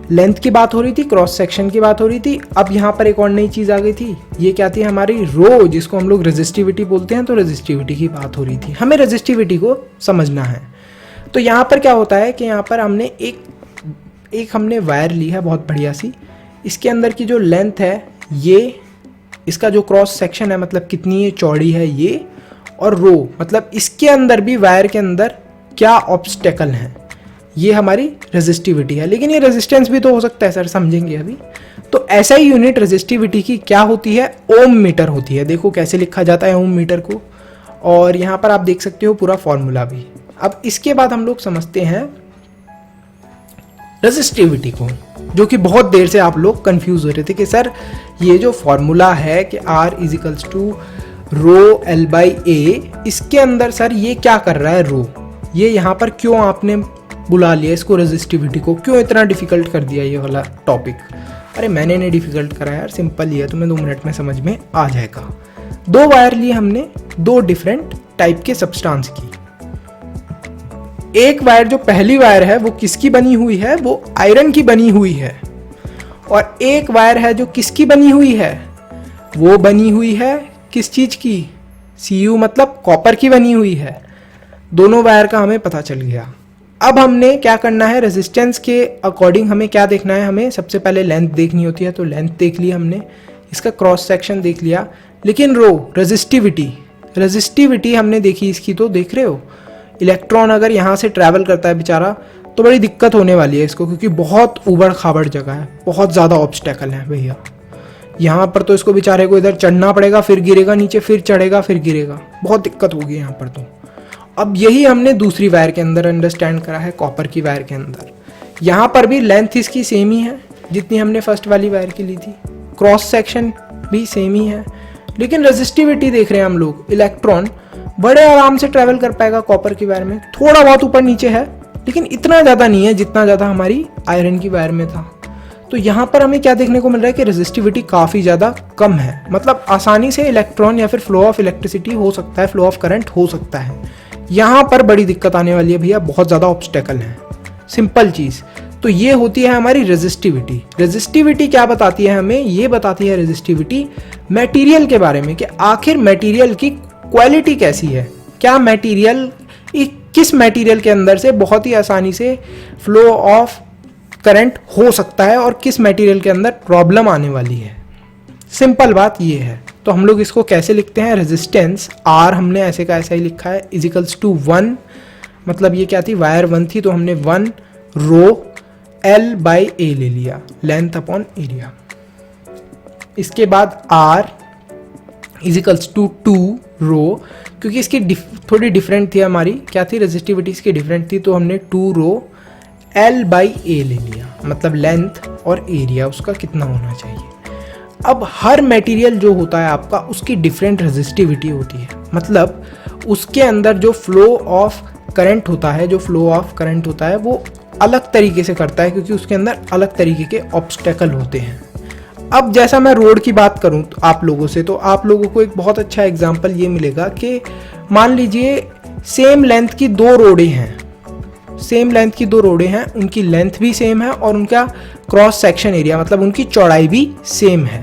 लेंथ की बात हो रही थी, क्रॉस सेक्शन की बात हो रही थी। अब यहाँ पर एक और नई चीज़ आ गई थी, ये क्या थी, हमारी रो, जिसको हम लोग रेजिस्टिविटी बोलते हैं। तो रेजिस्टिविटी की बात हो रही थी, हमें रेजिस्टिविटी को समझना है। तो यहाँ पर क्या होता है कि यहाँ पर हमने एक हमने वायर ली है बहुत बढ़िया सी। इसके अंदर की जो लेंथ है ये, इसका जो क्रॉस सेक्शन है मतलब कितनी ये चौड़ी है ये, और रो मतलब इसके अंदर भी वायर के अंदर क्या ऑब्स्टेकल है, ये हमारी रेजिस्टिविटी है। लेकिन ये रेजिस्टेंस भी तो हो सकता है सर, समझेंगे अभी। तो ऐसा ही यूनिट रेजिस्टिविटी की क्या होती है, ओम मीटर होती है। देखो कैसे लिखा जाता है ओम मीटर को, और यहाँ पर आप देख सकते हो पूरा फॉर्मूला भी। अब इसके बाद हम लोग समझते हैं रेजिस्टिविटी को, जो कि बहुत देर से आप लोग कंफ्यूज हो रहे थे कि सर ये जो फॉर्मूला है कि R equals to rho L by A, इसके अंदर सर ये क्या कर रहा है रो, ये यहाँ पर क्यों आपने बुला लिया इसको, रेजिस्टिविटी को क्यों इतना डिफिकल्ट कर दिया ये वाला टॉपिक। अरे मैंने नहीं डिफिकल्ट करा यार, सिंपल ही है, तुम्हें 2 मिनट में समझ में आ जाएगा। 2 वायर लिए हमने 2 डिफरेंट टाइप के सब्सटेंस की। एक वायर जो पहली वायर है वो किसकी बनी हुई है, वो आयरन की बनी हुई है। और एक वायर है जो किसकी बनी हुई है, वो बनी हुई है किस चीज की, Cu मतलब कॉपर की बनी हुई है। दोनों वायर का हमें पता चल गया। अब हमने क्या करना है, रेजिस्टेंस के अकॉर्डिंग हमें क्या देखना है, हमें सबसे पहले लेंथ देखनी होती है। तो लेंथ देख ली हमने, इसका क्रॉस सेक्शन देख लिया। लेकिन रो रेजिस्टिविटी हमने देखी इसकी, तो देख रहे हो इलेक्ट्रॉन अगर यहाँ से ट्रैवल करता है बेचारा तो बड़ी दिक्कत होने वाली है इसको, क्योंकि बहुत ऊबड़ खाबड़ जगह है, बहुत ज़्यादा ऑब्स्टेकल है भैया। यहाँ पर तो इसको बेचारे को इधर चढ़ना पड़ेगा, फिर गिरेगा नीचे, फिर चढ़ेगा, फिर गिरेगा, बहुत दिक्कत होगी यहाँ पर तो। अब यही हमने दूसरी वायर के अंदर अंडरस्टैंड करा है, कॉपर की वायर के अंदर। यहाँ पर भी लेंथ इसकी सेम ही है जितनी हमने फर्स्ट वाली वायर की ली थी, क्रॉस सेक्शन भी सेम ही है। लेकिन रेजिस्टिविटी देख रहे हैं हम लोग, इलेक्ट्रॉन बड़े आराम से ट्रैवल कर पाएगा कॉपर की वायर में, थोड़ा बहुत ऊपर नीचे है लेकिन इतना ज़्यादा नहीं है जितना ज़्यादा हमारी आयरन की वायर में था। तो यहाँ पर हमें क्या देखने को मिल रहा है कि रेजिस्टिविटी काफ़ी ज़्यादा कम है, मतलब आसानी से इलेक्ट्रॉन या फिर फ्लो ऑफ इलेक्ट्रिसिटी हो सकता है, फ्लो ऑफ करंट हो सकता है। यहाँ पर बड़ी दिक्कत आने वाली है भैया, बहुत ज़्यादा ऑब्स्टेकल है, सिंपल चीज़। तो ये होती है हमारी रेजिस्टिविटी। रेजिस्टिविटी क्या बताती है हमें, ये बताती है रेजिस्टिविटी मटेरियल के बारे में, कि आखिर मटेरियल की क्वालिटी कैसी है, क्या मटेरियल, किस मटेरियल के अंदर से बहुत ही आसानी से फ्लो ऑफ करंट हो सकता है और किस मटेरियल के अंदर प्रॉब्लम आने वाली है। सिंपल बात ये है। तो हम लोग इसको कैसे लिखते हैं, रेजिस्टेंस R हमने ऐसे का ऐसा ही लिखा है, इजिकल्स टू 1, मतलब ये क्या थी, वायर 1 थी तो हमने 1 रो L बाई A ले लिया, लेंथ अपॉन एरिया। इसके बाद R इजिकल्स टू 2 रो, क्योंकि इसकी थोड़ी डिफरेंट थी हमारी, क्या थी, रेजिस्टिविटी इसकी डिफरेंट थी, तो हमने 2 रो L बाई A ले लिया, मतलब लेंथ और एरिया उसका कितना होना चाहिए। अब हर मटेरियल जो होता है आपका, उसकी डिफरेंट रेजिस्टिविटी होती है, मतलब उसके अंदर जो फ्लो ऑफ करंट होता है, वो अलग तरीके से करता है, क्योंकि उसके अंदर अलग तरीके के ऑब्स्टेकल होते हैं। अब जैसा मैं रोड की बात करूं तो आप लोगों से, तो आप लोगों को एक बहुत अच्छा एग्जांपल ये मिलेगा कि मान लीजिए सेम लेंथ की 2 रोडें हैं, उनकी लेंथ भी सेम है और उनका क्रॉस सेक्शन एरिया मतलब उनकी चौड़ाई भी सेम है,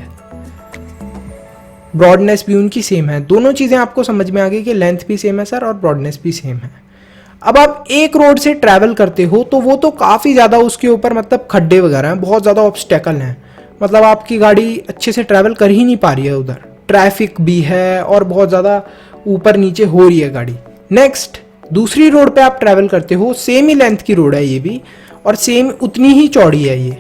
ब्रॉडनेस भी उनकी सेम है। दोनों चीज़ें आपको समझ में आ गई कि लेंथ भी सेम है सर और ब्रॉडनेस भी सेम है। अब आप एक रोड से ट्रैवल करते हो तो वो तो काफ़ी ज़्यादा उसके ऊपर मतलब खड्डे वगैरह हैं, बहुत ज़्यादा ऑब्स्टेकल हैं, मतलब आपकी गाड़ी अच्छे से ट्रैवल कर ही नहीं पा रही है, उधर ट्रैफिक भी है और बहुत ज़्यादा ऊपर नीचे हो रही है गाड़ी। नेक्स्ट दूसरी रोड पे आप ट्रैवल करते हो, सेम ही लेंथ की रोड है ये भी और सेम उतनी ही चौड़ी है ये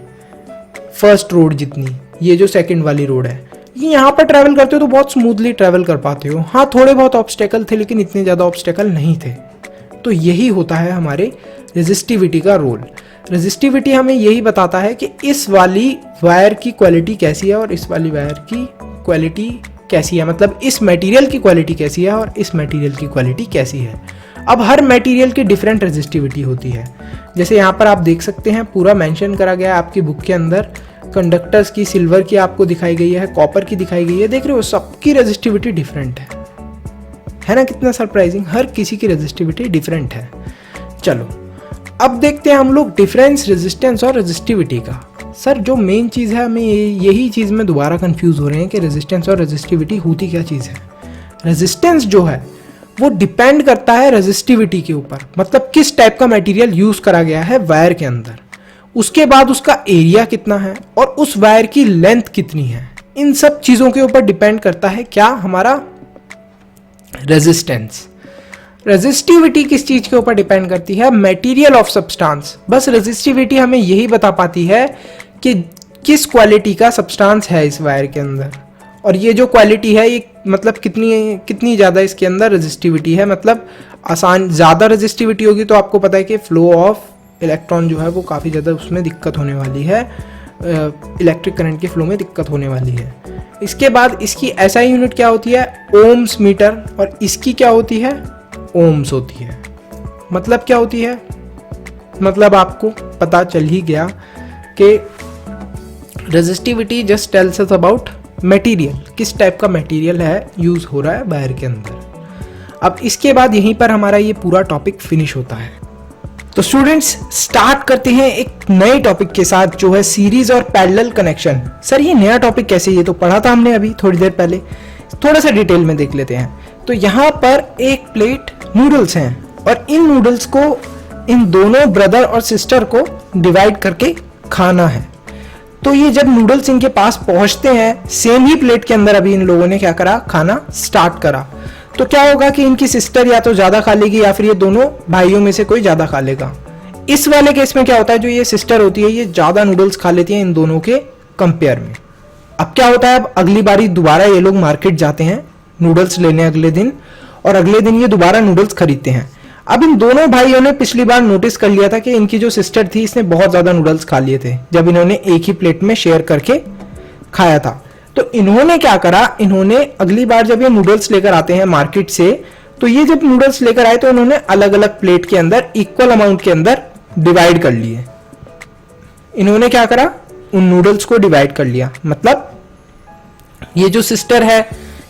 फर्स्ट रोड जितनी, ये जो सेकंड वाली रोड है, ये यहाँ पर ट्रैवल करते हो तो बहुत स्मूथली ट्रैवल कर पाते हो। हाँ थोड़े बहुत ऑब्स्टेकल थे लेकिन इतने ज़्यादा ऑब्स्टेकल नहीं थे। तो यही होता है हमारे रेजिस्टिविटी का रोल। रेजिस्टिविटी हमें यही बताता है कि इस वाली वायर की क्वालिटी कैसी है और इस वाली वायर की क्वालिटी कैसी है, मतलब इस मटेरियल की क्वालिटी कैसी है और इस मटेरियल की क्वालिटी कैसी है। अब हर मटेरियल की डिफरेंट रेजिस्टिविटी होती है। जैसे यहाँ पर आप देख सकते हैं पूरा मेंशन करा गया है आपकी बुक के अंदर। कंडक्टर्स की सिल्वर की आपको दिखाई गई है, कॉपर की दिखाई गई है। देख रहे हो सबकी रेजिस्टिविटी डिफरेंट है ना, कितना सरप्राइजिंग, हर किसी की रेजिस्टिविटी डिफरेंट है। चलो अब देखते हैं हम लोग डिफरेंस रेजिस्टेंस और रेजिस्टिविटी का। सर जो मेन चीज़ है, हमें यही चीज़ में दोबारा कंफ्यूज हो रहे हैं कि रेजिस्टेंस और रेजिस्टिविटी होती क्या चीज़ है। रेजिस्टेंस जो है वो डिपेंड करता है रेजिस्टिविटी के ऊपर, मतलब किस टाइप का मटेरियल यूज़ करा गया है वायर के अंदर, उसके बाद उसका एरिया कितना है और उस वायर की लेंथ कितनी है। इन सब चीज़ों के ऊपर डिपेंड करता है क्या, हमारा रेजिस्टेंस। रेजिस्टिविटी किस चीज के ऊपर डिपेंड करती है, मटेरियल ऑफ सब्सटेंस। बस रेजिस्टिविटी हमें यही बता पाती है कि किस क्वालिटी का सब्सटेंस है इस वायर के अंदर, और ये जो क्वालिटी है ये मतलब कितनी ज़्यादा इसके अंदर रेजिस्टिविटी है। मतलब आसान ज़्यादा रेजिस्टिविटी होगी तो आपको पता है कि फ्लो ऑफ इलेक्ट्रॉन जो है वो काफ़ी ज़्यादा उसमें दिक्कत होने वाली है, इलेक्ट्रिक करंट के फ्लो में दिक्कत होने वाली है। इसके बाद इसकी एसआई यूनिट क्या होती है, ओम्स मीटर, और इसकी क्या होती है, ओम्स होती है। मतलब क्या होती है, मतलब आपको पता चल ही गया कि resistivity just tells us about material, किस टाइप का मटेरियल है यूज हो रहा है वायर के अंदर। अब इसके बाद यहीं पर हमारा ये पूरा टॉपिक फिनिश होता है। तो स्टूडेंट्स स्टार्ट करते हैं एक नए टॉपिक के साथ जो है सीरीज और पैरेलल कनेक्शन। सर ये नया टॉपिक कैसे, ये तो पढ़ा था हमने अभी थोड़ी देर पहले, थोड़ा सा डिटेल में देख लेते हैं। तो यहाँ पर एक प्लेट नूडल्स हैं और इन नूडल्स को इन दोनों ब्रदर और सिस्टर को डिवाइड करके खाना है। तो ये जब नूडल्स इनके पास पहुंचते हैं सेम ही प्लेट के अंदर, अभी इन लोगों ने क्या करा, खाना स्टार्ट करा, तो क्या होगा कि इनकी सिस्टर या तो ज्यादा खा लेगी या फिर ये दोनों भाइयों में से कोई ज्यादा खा लेगा। इस वाले केस में क्या होता है, जो ये सिस्टर होती है ये ज्यादा नूडल्स खा लेती है इन दोनों के कंपेयर में। अब क्या होता है, अब अगली बारी दोबारा ये लोग मार्केट जाते हैं नूडल्स लेने अगले दिन, और अगले दिन ये दोबारा नूडल्स खरीदते हैं। अब इन दोनों भाइयों ने पिछली बार नोटिस कर लिया था कि इनकी जो सिस्टर थी इसने बहुत ज्यादा नूडल्स खा लिए थे जब इन्होंने एक ही प्लेट में शेयर करके खाया था। तो इन्होंने क्या करा, इन्होंने अगली बार जब ये नूडल्स लेकर आते हैं मार्केट से, तो ये जब नूडल्स लेकर आए तो इन्होंने अलग अलग प्लेट के अंदर इक्वल अमाउंट के अंदर डिवाइड कर लिए। इन्होंने क्या करा, उन नूडल्स को डिवाइड कर लिया, मतलब ये जो सिस्टर है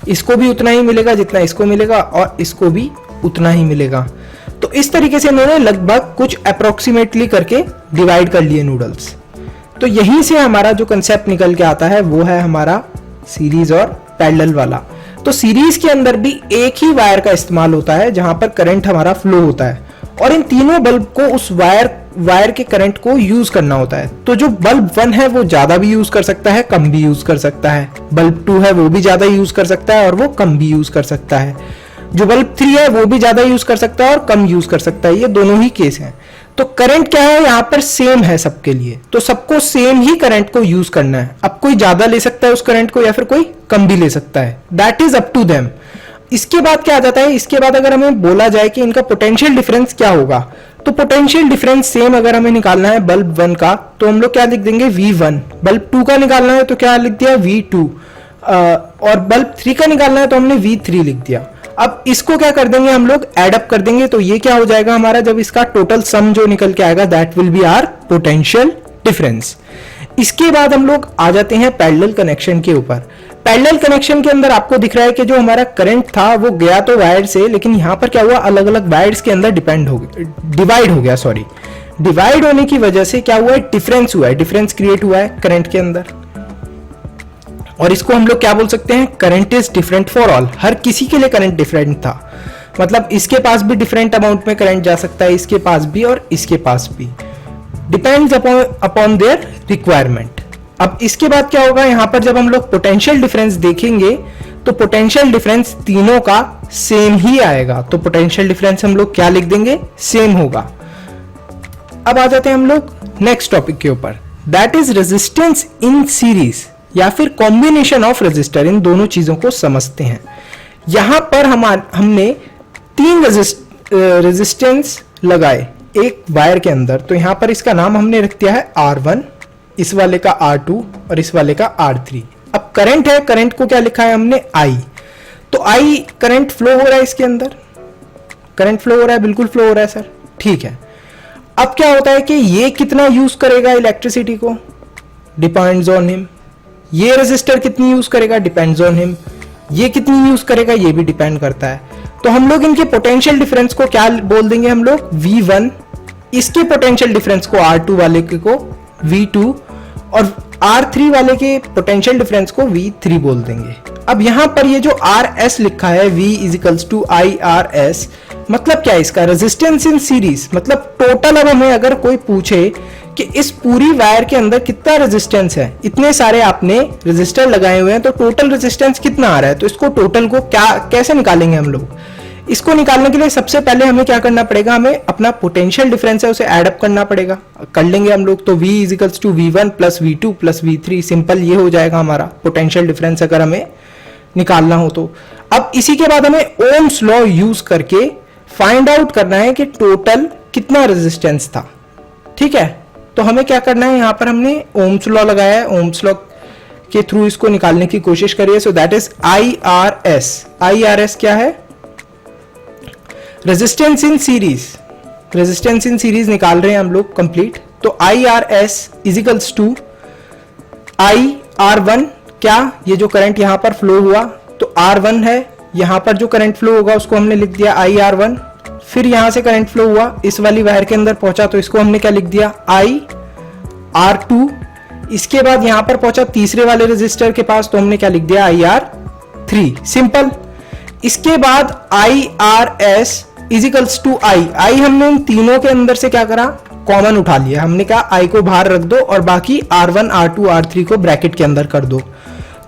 इसको भी उतना ही मिलेगा जितना इसको मिलेगा और इसको भी उतना ही मिलेगा। तो इस तरीके से इन्होंने लगभग कुछ अप्रोक्सीमेटली करके डिवाइड कर लिए नूडल्स। तो यहीं से हमारा जो कंसेप्ट निकल के आता है वो है हमारा सीरीज और पैरेलल वाला। तो सीरीज के अंदर भी एक ही वायर का इस्तेमाल होता है जहां पर करंट हमारा फ्लो होता है, और इन तीनों बल्ब को उस वायर के करंट को यूज करना होता है। तो जो बल्ब 1 है वो ज्यादा भी यूज कर सकता है, कम भी यूज कर सकता है। बल्ब 2 है वो भी ज्यादा यूज कर सकता है और वो कम भी यूज कर सकता है। जो बल्ब 3 है वो भी ज्यादा यूज कर सकता है और कम यूज कर सकता है। ये दोनों ही केस हैं। तो करंट क्या है, यहाँ पर सेम है सबके लिए, तो सबको सेम ही करंट को यूज करना है। अब कोई ज्यादा ले सकता है उस करंट को या फिर कोई कम भी ले सकता है, that is up to them. इसके बाद क्या आ जाता है, इसके बाद अगर हमें बोला जाए कि इनका पोटेंशियल डिफरेंस क्या होगा, तो पोटेंशियल डिफरेंस सेम अगर हमें निकालना है बल्ब 1 का तो हम लोग क्या लिख देंगे, V1। बल्ब 2 का निकालना है तो क्या लिख दिया, V2। और बल्ब 3 का निकालना है तो हमने V3 लिख दिया। अब इसको क्या कर देंगे, हम लोग एड अप कर देंगे, तो ये क्या हो जाएगा हमारा, जब इसका टोटल सम जो निकल के आएगा that will be our potential difference. इसके बाद हम लोग आ जाते हैं पैरेलल कनेक्शन के ऊपर। पैरेलल कनेक्शन के अंदर आपको दिख रहा है कि जो हमारा करंट था वो गया तो वायर से, लेकिन यहां पर क्या हुआ, अलग अलग वायर्स के अंदर डिवाइड हो गया। डिवाइड होने की वजह से क्या हुआ है, डिफरेंस हुआ है, डिफरेंस क्रिएट हुआ है करंट के अंदर। और इसको हम लोग क्या बोल सकते हैं, current is different for all. हर किसी के लिए करंट डिफरेंट था, मतलब इसके पास भी डिफरेंट अमाउंट में करंट जा सकता है, इसके पास भी और इसके पास भी, डिपेंड्स अपॉन देयर रिक्वायरमेंट। अब इसके बाद क्या होगा, यहां पर जब हम लोग पोटेंशियल डिफरेंस देखेंगे तो पोटेंशियल डिफरेंस तीनों का सेम ही आएगा। तो पोटेंशियल डिफरेंस हम लोग क्या लिख देंगे, सेम होगा। अब आ जाते हैं हम लोग नेक्स्ट टॉपिक के ऊपर, that is resistance in series या फिर कॉम्बिनेशन ऑफ रेजिस्टर। इन दोनों चीजों को समझते हैं। यहां पर हमने 3 रेजिस्टेंस लगाए एक वायर के अंदर, तो यहां पर इसका नाम हमने रख दिया है R1, इस वाले का R2 और इस वाले का R3। अब करंट है, करंट को क्या लिखा है हमने आई, तो आई करंट फ्लो हो रहा है इसके अंदर, करंट फ्लो हो रहा है, बिल्कुल फ्लो हो रहा है सर, ठीक है। अब क्या होता है कि ये कितना यूज करेगा इलेक्ट्रिसिटी को, डिपेंड्स ऑन हिम। ये रेजिस्टर कितनी यूज करेगा, डिपेंड्स ऑन हिम। ये कितनी यूज करेगा, ये भी डिपेंड करता है। तो हम लोग इनके पोटेंशियल डिफरेंस को क्या बोल देंगे हम लोग, V1, इसके पोटेंशियल डिफरेंस को R2 वाले को V2 और R3 वाले के पोटेंशियल डिफरेंस को V3 बोल देंगे। अब यहां पर ये जो RS लिखा है V इजिकल्स टू IRS, मतलब क्या है इसका, रेजिस्टेंस इन सीरीज, मतलब टोटल। अब हमें अगर कोई पूछे कि इस पूरी वायर के अंदर कितना रेजिस्टेंस है, इतने सारे आपने रेजिस्टर लगाए हुए हैं, तो टोटल रेजिस्टेंस कितना आ रहा है, तो इसको टोटल को क्या कैसे निकालेंगे हम लोग। इसको निकालने के लिए सबसे पहले हमें क्या करना पड़ेगा, हमें अपना पोटेंशियल डिफरेंस है उसे ऐड अप करना पड़ेगा, कर लेंगे हम लोग। तो V equals to V1 plus V2 plus V3, simple ये हो जाएगा हमारा पोटेंशियल डिफरेंस अगर हमें निकालना हो तो। अब इसी के बाद हमें ओम्स लॉ यूज करके फाइंड आउट करना है कि टोटल कितना रेजिस्टेंस था, ठीक है। तो हमें क्या करना है, यहां पर हमने ओम्स लॉ लगाया है, ओम्स लॉ के थ्रू इसको निकालने की कोशिश करिए। So that is IRS। IRS क्या है, resistance in series, resistance in series निकाल रहे हैं हम लोग कंप्लीट। तो IRS इजिकल्स टू IR1, क्या, ये जो करंट यहां पर फ्लो हुआ तो R1 है, यहां पर जो करंट फ्लो होगा उसको हमने लिख दिया IR1। फिर यहां से करंट फ्लो हुआ, इस वाली वायर के अंदर पहुंचा तो इसको हमने क्या लिख दिया IR2। इसके बाद यहां पर पहुंचा तीसरे वाले रेजिस्टर के पास तो हमने क्या लिख दिया IR3, सिंपल। इसके बाद IRS इजिकल्स टू I हमने इन तीनों के अंदर से क्या करा, कॉमन उठा लिया, हमने कहा I को बाहर रख दो और बाकी R1 R2 R3 को ब्रैकेट के अंदर कर दो।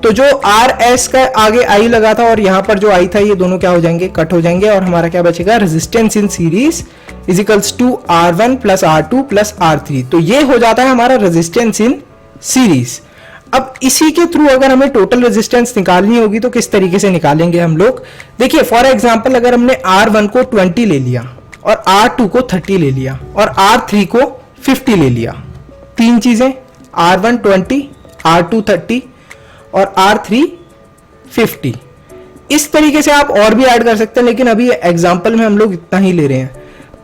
तो जो RS का आगे I लगा था और यहां पर जो I था, ये दोनों क्या हो जाएंगे, कट हो जाएंगे और हमारा क्या बचेगा, resistance in series equals to R1 plus R2 plus R3। तो ये हो जाता है हमारा रेजिस्टेंस इन सीरीज। अब इसी के थ्रू अगर हमें टोटल रेजिस्टेंस निकालनी होगी तो किस तरीके से निकालेंगे हम लोग, देखिए फॉर एग्जांपल अगर हमने R1 को 20 ले लिया और R2 को 30 ले लिया और R3 को 50 ले लिया, तीन चीजें, R1 20, R2 30 और R3 50, इस तरीके से आप और भी ऐड कर सकते हैं, लेकिन अभी एग्जांपल में हम लोग इतना ही ले रहे हैं।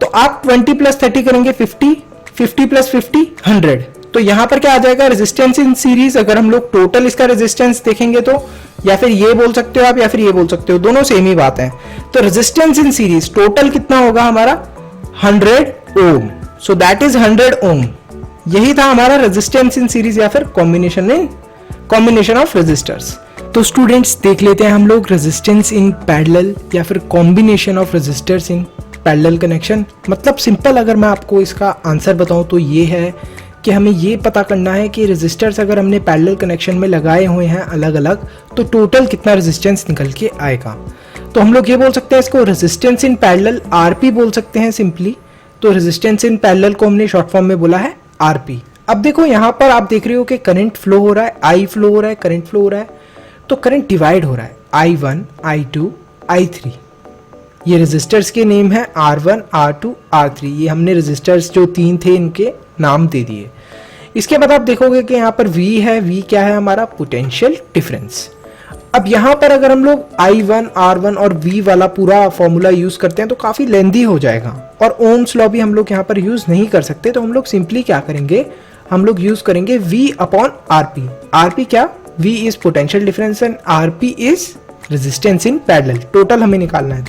तो आप 20 प्लस 30 करेंगे 50, 50 प्लस 50 100। तो यहां पर क्या आ जाएगा, रेजिस्टेंस इन सीरीज। अगर हम लोग टोटल इसका रेजिस्टेंस देखेंगे तो या फिर ये बोल सकते हो आप या फिर ये बोल सकते हो, दोनों सेम ही बात है। तो रेजिस्टेंस इन सीरीज टोटल कितना होगा हमारा 100 ओम। सो दैट इज 100 ओम। यही था हमारा रेजिस्टेंस इन सीरीज या फिर कॉम्बिनेशन ऑफ रेजिस्टर्स। तो स्टूडेंट्स देख लेते हैं हम लोग रेजिस्टेंस इन पैरेलल या फिर combination of resistors in parallel connection. मतलब सिंपल अगर मैं आपको इसका आंसर बताऊं तो ये है कि हमें ये पता करना है कि रेजिस्टर्स अगर हमने पैरेलल कनेक्शन में लगाए हुए हैं अलग अलग तो टोटल कितना रेजिस्टेंस निकल के आएगा। तो हम लोग ये बोल सकते हैं इसको रेजिस्टेंस इन पैरेलल RP बोल सकते हैं सिंपली। तो रेजिस्टेंस इन पैरेलल को हमने शॉर्ट फॉर्म में बोला है RP। अब देखो यहाँ पर आप देख रहे हो कि करंट फ्लो हो रहा है, I फ्लो हो रहा है, करंट फ्लो हो रहा है, तो करंट डिवाइड हो रहा है I1 I2 I3। ये रेजिस्टर्स के नेम है R1 R2 R3। ये हमने रेजिस्टर्स जो तीन थे इनके नाम दे दिए। इसके बाद आप देखोगे कि यहाँ पर V है, V क्या है हमारा, पोटेंशियल डिफरेंस। अब यहाँ पर अगर हम लोग I1 R1 और V वाला पूरा फॉर्मूला यूज करते हैं तो काफी लेंदी हो जाएगा और ओम्स लॉ भी हम लोग यहाँ पर यूज नहीं कर सकते। तो हम लोग सिंपली क्या करेंगे, हम लोग यूज करेंगे V अपॉन RP। RP क्या, V is potential difference and RP is resistance in parallel. Total हमें निकालना है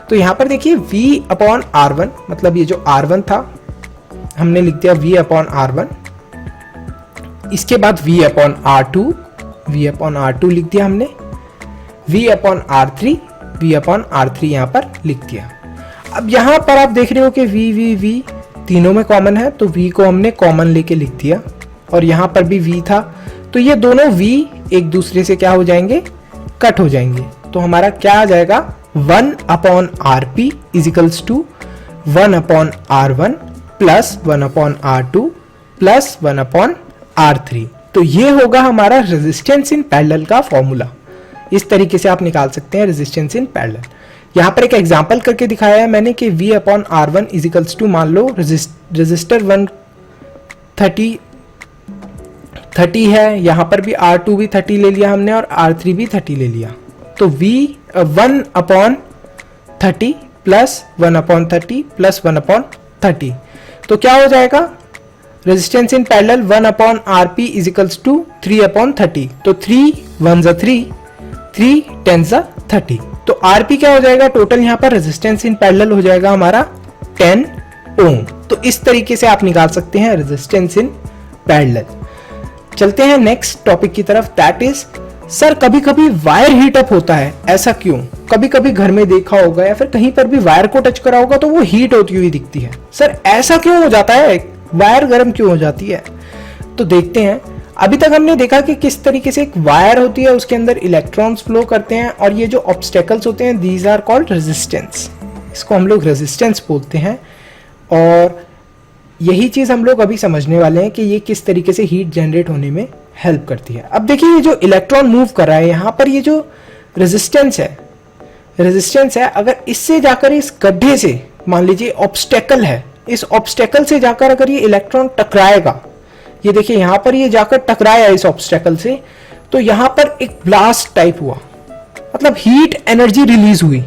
तो यहाँ पर देखिए V अपॉन R1, मतलब ये जो R1 था हमने लिख दिया V अपॉन R1। इसके बाद V upon R2, V upon R2 लिख दिया हमने, V upon R3, V upon R3 यहाँ पर लिख दिया। अब यहाँ पर आप देख रहे हो कि V तीनों में कॉमन है तो V को हमने कॉमन लेके लिख दिया और यहाँ पर भी V था तो ये दोनों V एक दूसरे से क्या हो जाएंगे, कट हो जाएंगे। तो हमारा क्या आ जाएगा, 1 upon RP equals to 1 upon R1 plus 1 upon R2 plus 1 upon R3। तो ये होगा हमारा रेजिस्टेंस इन पैरेलल का फॉर्मूला। इस तरीके से आप निकाल सकते हैं रेजिस्टेंस इन पैरेलल। यहाँ पर एक एग्जांपल करके दिखाया है मैंने कि V upon R1 equals to मान लो रेजिस्टर 130 30 है, यहाँ पर भी R2 भी 30 ले लिया हमने और R3 भी 30 ले लिया। तो 1/30 प्लस 1/30 प्लस 1/30, तो क्या हो जाएगा, resistance in parallel 1/RP is equals to 3/30। तो 3 1 3, 3 10 30। तो RP क्या हो जाएगा, टोटल यहाँ पर रेजिस्टेंस इन पैरेलल हो जाएगा हमारा 10 ओम। तो इस तरीके से आप निकाल सकते हैं रेजिस्टेंस इन पैरेलल। चलते हैं नेक्स्ट टॉपिक की तरफ, दैट इज सर कभी कभी वायर हीट अप होता है, ऐसा क्यों? कभी कभी घर में देखा होगा या फिर कहीं पर भी वायर को टच करा होगा तो वो हीट होती हुई दिखती है। सर ऐसा क्यों हो जाता है, वायर गर्म क्यों हो जाती है? तो देखते हैं। अभी तक हमने देखा कि किस तरीके से एक वायर होती है, उसके अंदर इलेक्ट्रॉन्स फ्लो करते हैं और ये जो ऑब्स्टेकल्स होते हैं दीज आर कॉल्ड रेजिस्टेंस। इसको हम लोग रेजिस्टेंस बोलते हैं और यही चीज हम लोग अभी समझने वाले हैं कि ये किस तरीके से हीट जनरेट होने में हेल्प करती है। अब देखिए ये जो इलेक्ट्रॉन मूव कर रहा है, यहाँ पर ये जो रेजिस्टेंस है, अगर इससे जाकर इस गड्ढे से, मान लीजिए ऑब्स्टेकल है, इस ऑब्स्टेकल से जाकर अगर ये इलेक्ट्रॉन टकराएगा, ये देखिए यहाँ पर ये जाकर टकराया इस ऑब्स्टेकल से, तो यहाँ पर एक ब्लास्ट टाइप हुआ, मतलब हीट एनर्जी रिलीज हुई।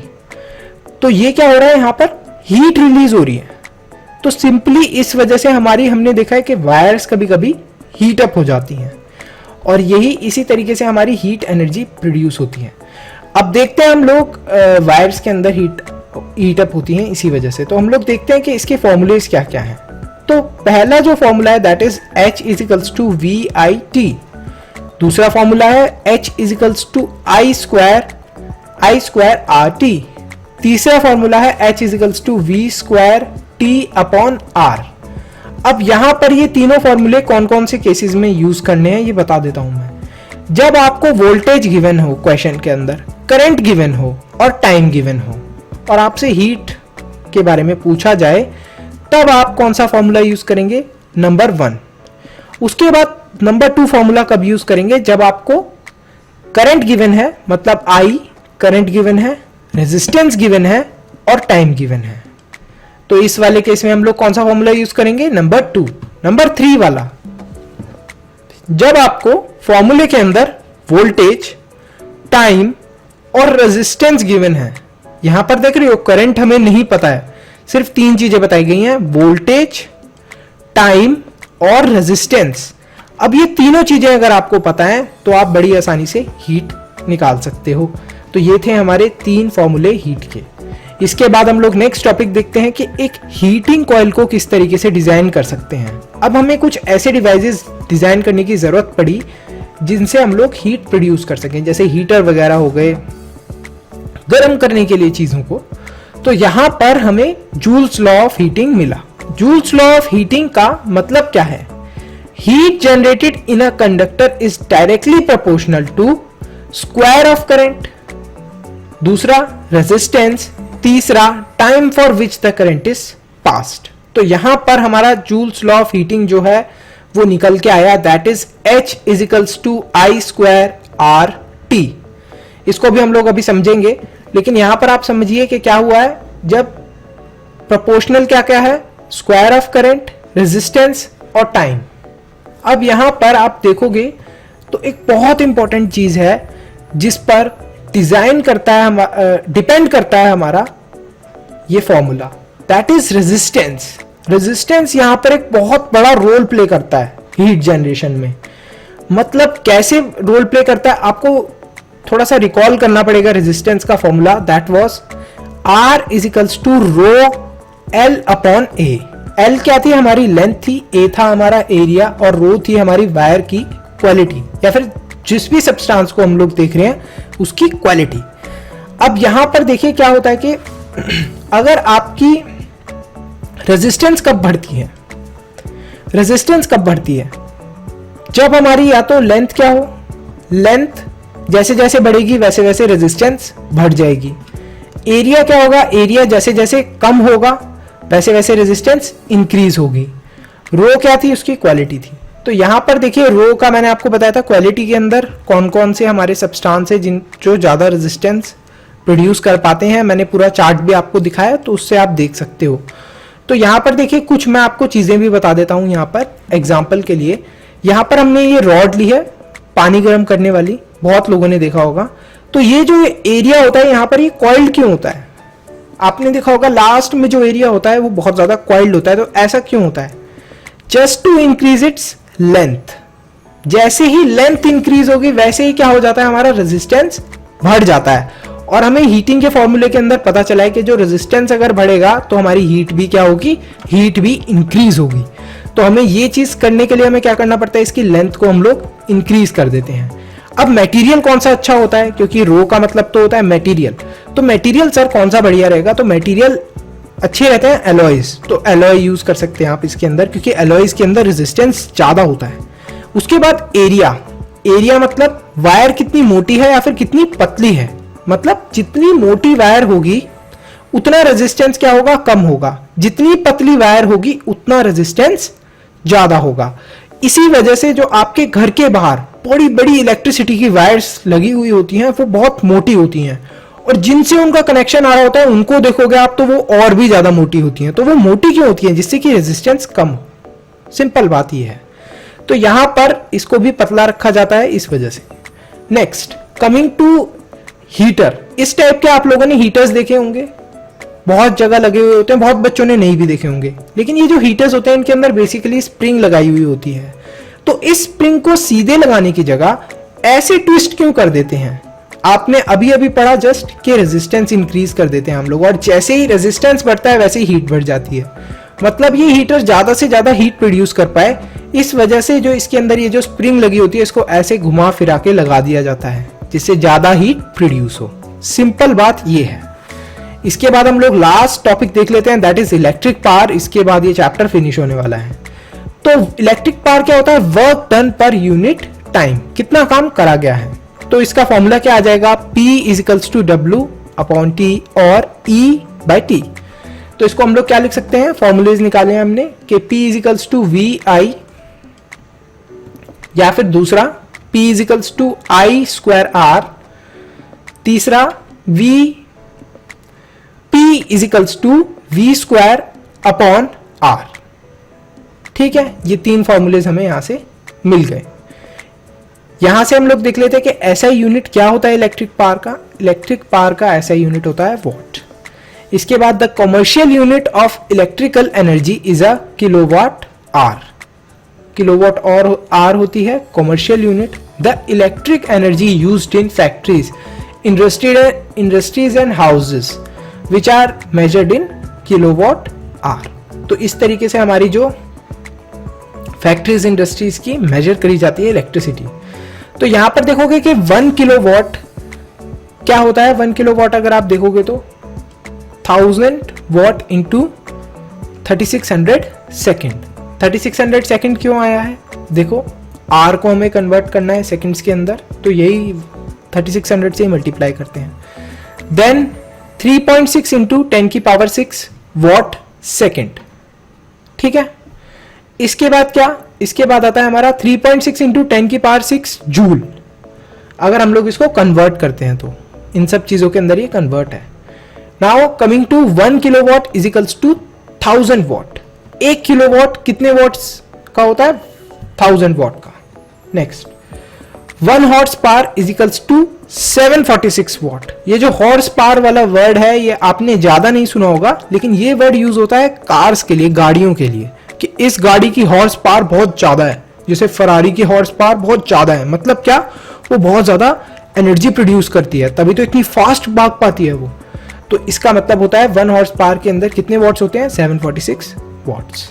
तो ये क्या हो रहा है, यहाँ पर हीट रिलीज हो रही है। तो सिंपली इस वजह से हमने देखा है कि वायर्स कभी कभी हीट अप हो जाती हैं और यही इसी तरीके से हमारी हीट एनर्जी प्रोड्यूस होती है। अब देखते हैं हम लोग वायर्स के अंदर हीट अप होती हैं इसी वजह से। तो हम लोग देखते हैं कि इसके फॉर्मूलेज क्या क्या हैं। तो पहला जो फॉर्मूला है that is H is equals to VIT। दूसरा फॉर्मूला है H is equals to I square RT। तीसरा फॉर्मूला है H is equals to V square T/R। अब यहां पर ये तीनों फॉर्मूले कौन कौन से केसेस में यूज करने हैं ये बता देता हूं मैं। जब आपको वोल्टेज गिवन हो क्वेश्चन के अंदर, करंट गिवन हो और टाइम गिवन हो और आपसे हीट के बारे में पूछा जाए, तब आप कौन सा फॉर्मूला यूज करेंगे, नंबर 1। उसके बाद नंबर 2 फॉर्मूला कब यूज करेंगे, जब आपको करंट गिवन है, मतलब I करंट गिवन है, रेजिस्टेंस गिवन है और टाइम गिवन है। तो इस वाले केस में हम लोग कौन सा फॉर्मूला यूज करेंगे, नंबर 2। नंबर 3 वाला, जब आपको फॉर्मूले के अंदर वोल्टेज, टाइम और रेजिस्टेंस गिवन है। यहां पर देख रहे हो करंट हमें नहीं पता है, सिर्फ 3 चीजें बताई गई हैं, वोल्टेज, टाइम और रेजिस्टेंस। अब ये तीनों चीजें अगर आपको पता है तो आप बड़ी आसानी से हीट निकाल सकते हो। तो ये थे हमारे 3 फॉर्मूले हीट के। इसके बाद हम लोग नेक्स्ट टॉपिक देखते हैं कि एक हीटिंग कॉइल को किस तरीके से डिजाइन कर सकते हैं। अब हमें कुछ ऐसे डिवाइसेस डिजाइन करने की जरूरत पड़ी जिनसे हम लोग हीट प्रोड्यूस कर सकें, जैसे हीटर वगैरह हो गए गर्म करने के लिए चीजों को। तो यहां पर हमें जूल्स लॉ ऑफ हीटिंग मिला। जूल्स लॉ ऑफ हीटिंग का मतलब क्या है, heat generated in a conductor is directly proportional to square of current, दूसरा रेजिस्टेंस, तीसरा time for which the current is passed. तो यहां पर हमारा जूल्स लॉ ऑफ हीटिंग जो है वो निकल के आया, that is H is equals to I square RT। इसको भी हम लोग अभी समझेंगे, लेकिन यहां पर आप समझिए कि क्या हुआ है, जब प्रोपोर्शनल क्या क्या है, स्क्वायर ऑफ करंट, रेजिस्टेंस और टाइम। अब यहां पर आप देखोगे तो एक बहुत इंपॉर्टेंट चीज है जिस पर डिजाइन करता है, डिपेंड करता है हमारा ये formula, that is resistance. Resistance यहां पर एक बहुत बड़ा रोल प्ले करता है हीट जनरेशन में। मतलब कैसे रोल प्ले करता है, आपको थोड़ा सा रिकॉल करना पड़ेगा रेजिस्टेंस का formula, that was R is equals to rho L/A। L क्या थी, हमारी लेंथ थी, A था हमारा एरिया और रो थी हमारी वायर की क्वालिटी, या फिर जिस भी सब्सटेंस को हम लोग देख रहे हैं उसकी क्वालिटी। अब यहां पर देखिए क्या होता है कि अगर आपकी रेजिस्टेंस कब बढ़ती है, रेजिस्टेंस कब बढ़ती है, जब हमारी या तो लेंथ क्या हो, लेंथ जैसे जैसे बढ़ेगी वैसे वैसे रेजिस्टेंस बढ़ जाएगी। एरिया क्या होगा, एरिया जैसे जैसे कम होगा वैसे वैसे रेजिस्टेंस इंक्रीज होगी। रो क्या थी, उसकी क्वालिटी थी। तो यहां पर देखिए रो का मैंने आपको बताया था क्वालिटी के अंदर कौन कौन से हमारे सब्सटेंस है जो ज्यादा रेजिस्टेंस प्रोड्यूस कर पाते हैं। मैंने पूरा चार्ट भी आपको दिखाया, तो उससे आप देख सकते हो। तो यहां पर देखिए कुछ मैं आपको चीजें भी बता देता हूं यहाँ पर एग्जाम्पल के लिए, यहाँ पर हमने ये रॉड ली है पानी गर्म करने वाली, बहुत लोगों ने देखा होगा। तो ये जो एरिया होता है यहाँ पर, ये कॉइल्ड क्यों होता है? आपने देखा होगा लास्ट में जो एरिया होता है वो बहुत ज्यादा कॉइल्ड होता है। तो ऐसा क्यों होता है? Just to increase its length. जैसे ही लेंथ इंक्रीज होगी वैसे ही क्या हो जाता है, हमारा रेजिस्टेंस बढ़ जाता है। और हमें हीटिंग के फॉर्मूले के अंदर पता चला है कि जो रेजिस्टेंस अगर बढ़ेगा तो हमारी हीट भी क्या होगी, हीट भी इंक्रीज होगी। तो हमें ये चीज करने के लिए हमें क्या करना पड़ता है, इसकी लेंथ को हम लोग इंक्रीज कर देते हैं। अब मटेरियल कौन सा अच्छा होता है, क्योंकि रो का मतलब तो होता है मटेरियल। तो मटेरियल सर कौन सा बढ़िया रहेगा? तो मटेरियल अच्छे रहते हैं एलॉयज। तो एलॉय यूज कर सकते हैं आप इसके अंदर, क्योंकि एलॉयज के अंदर रेजिस्टेंस ज्यादा होता है। उसके बाद एरिया, एरिया मतलब वायर कितनी मोटी है या फिर कितनी पतली है। मतलब जितनी मोटी वायर होगी उतना रेजिस्टेंस क्या होगा, कम होगा। जितनी पतली वायर होगी उतना रेजिस्टेंस ज्यादा होगा। इसी वजह से जो आपके घर के बाहर बड़ी बड़ी इलेक्ट्रिसिटी की वायर्स लगी हुई होती हैं वो बहुत मोटी होती हैं, और जिनसे उनका कनेक्शन आ रहा होता है उनको देखोगे आप तो वो और भी ज्यादा मोटी होती हैं। तो वो मोटी क्यों होती हैं? जिससे कि रेजिस्टेंस कम हो। सिंपल बात ये है। तो यहां पर इसको भी पतला रखा जाता है इस वजह से। Next coming to heater. इस टाइप के आप लोगों ने हीटर्स देखे होंगे, बहुत जगह लगे हुए होते हैं, बहुत बच्चों ने नहीं भी देखे होंगे। लेकिन ये जो हीटर्स होते हैं इनके अंदर बेसिकली स्प्रिंग लगाई हुई होती है। तो इस स्प्रिंग को सीधे लगाने की जगह ऐसे ट्विस्ट क्यों कर देते हैं? आपने अभी अभी पढ़ा जस्ट कि रेजिस्टेंस इंक्रीज कर देते हैं हम लोग, और जैसे ही रेजिस्टेंस बढ़ता है वैसे ही हीट बढ़ जाती है। मतलब ये हीटर ज्यादा से ज्यादा हीट प्रोड्यूस कर पाए, इस वजह से जो इसके अंदर ये जो स्प्रिंग लगी होती है इसको ऐसे घुमा फिरा के लगा दिया जाता है, जिससे ज्यादा हीट प्रोड्यूस हो। सिंपल बात ये है। इसके बाद हम लोग लास्ट टॉपिक देख लेते हैं, दैट इज इलेक्ट्रिक पावर। इसके बाद ये चैप्टर फिनिश होने वाला है। तो इलेक्ट्रिक पावर क्या होता है? वर्क डन पर यूनिट टाइम, कितना काम करा गया है। तो इसका फॉर्मूला क्या आ जाएगा? P equals to W upon T और E बाई T। तो इसको हम लोग क्या लिख सकते हैं, फॉर्मूलेज निकाले हैं हमने कि P इजिकल्स टू VI, या फिर दूसरा P equals to I square R, तीसरा P equals to V square upon R। ठीक है, ये तीन फॉर्मूलेज हमें यहां से मिल गए। यहां से हम लोग देख लेते हैं कि एसआई यूनिट क्या होता है इलेक्ट्रिक पावर का। इलेक्ट्रिक पावर का एसआई यूनिट होता है वॉट। इसके बाद the commercial unit of electrical energy is a kilowatt hour. Kilowatt और आर होती है commercial unit. The electric energy used in factories, industries and houses which are measured in kilowatt hour. तो इस तरीके से हमारी जो फैक्ट्रीज इंडस्ट्रीज की मेजर करी जाती है इलेक्ट्रिसिटी। तो यहां पर देखोगे कि 1 किलोवाट क्या होता है। 1 किलोवाट अगर आप देखोगे तो 1000 वॉट इंटू 3600 सेकेंड। 3600 सेकेंड क्यों आया है? देखो आर को हमें कन्वर्ट करना है सेकेंड्स के अंदर, तो यही 3600 से मल्टीप्लाई करते हैं। देन 3.6 इंटू 10 की पावर 6 वॉट सेकेंड। ठीक है, इसके बाद क्या? इसके बाद आता है हमारा 3.6 इंटू 10 की पावर 6 जूल। अगर हम लोग इसको कन्वर्ट करते हैं तो इन सब चीजों के अंदर ये कन्वर्ट है। Now coming to 1 kilowatt is equals to 1000 watt. 1 kilowatt कितने वॉट्स का होता है? 1000 वॉट का। Next 1 horse power is equals to 746 watt. ये जो हॉर्स पावर वाला वर्ड है ये आपने ज्यादा नहीं सुना होगा, लेकिन ये वर्ड यूज होता है कार्स के लिए, गाड़ियों के लिए, कि इस गाड़ी की हॉर्स पावर बहुत ज्यादा है। जैसे फरारी की हॉर्स पावर बहुत ज्यादा है, मतलब क्या? वो बहुत ज्यादा एनर्जी प्रोड्यूस करती है, तभी तो इतनी फास्ट भाग पाती है वो। तो इसका मतलब होता है 1 हॉर्स पावर के अंदर कितने वॉट्स होते हैं? 746 वॉट्स।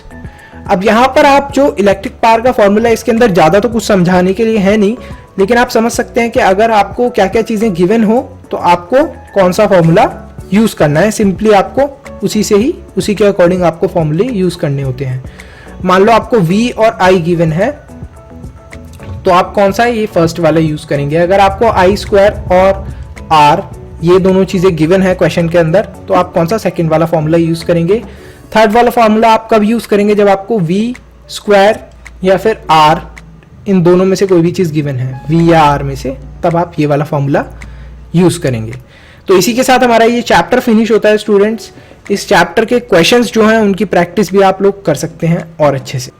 अब यहां पर आप जो इलेक्ट्रिक पावर का फॉर्मूला, इसके अंदर ज्यादा तो कुछ समझाने के लिए है नहीं, लेकिन आप समझ सकते हैं कि अगर आपको क्या क्या चीजें गिवन हो तो आपको कौन सा फॉर्मूला यूज करना है। सिंपली आपको उसी के अकॉर्डिंग आपको फॉर्मूले यूज करने होते हैं। मान लो आपको V और I गिवन है, तो आप कौन सा है? ये फर्स्ट वाला यूज करेंगे। अगर आपको I स्क्वायर और R ये दोनों चीजें गिवन है क्वेश्चन के अंदर, तो आप कौन सा? सेकंड वाला फॉर्मूला यूज करेंगे। थर्ड वाला फॉर्मूला आप कब यूज करेंगे? जब आपको V स्क्वायर या फिर R, इन दोनों में से कोई भी चीज गिवन है, V या R में से, तब आप ये वाला फॉर्मूला यूज करेंगे। तो इसी के साथ हमारा ये चैप्टर फिनिश होता है इस चैप्टर के क्वेश्चंस जो हैं उनकी प्रैक्टिस भी आप लोग कर सकते हैं और अच्छे से।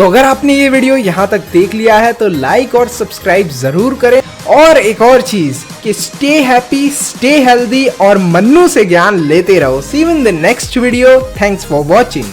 तो अगर आपने ये वीडियो यहाँ तक देख लिया है तो लाइक और सब्सक्राइब जरूर करें। और एक और चीज कि स्टे हैप्पी, स्टे हेल्दी और मन्नू से ज्ञान लेते रहो। See you in the next video. Thanks for watching.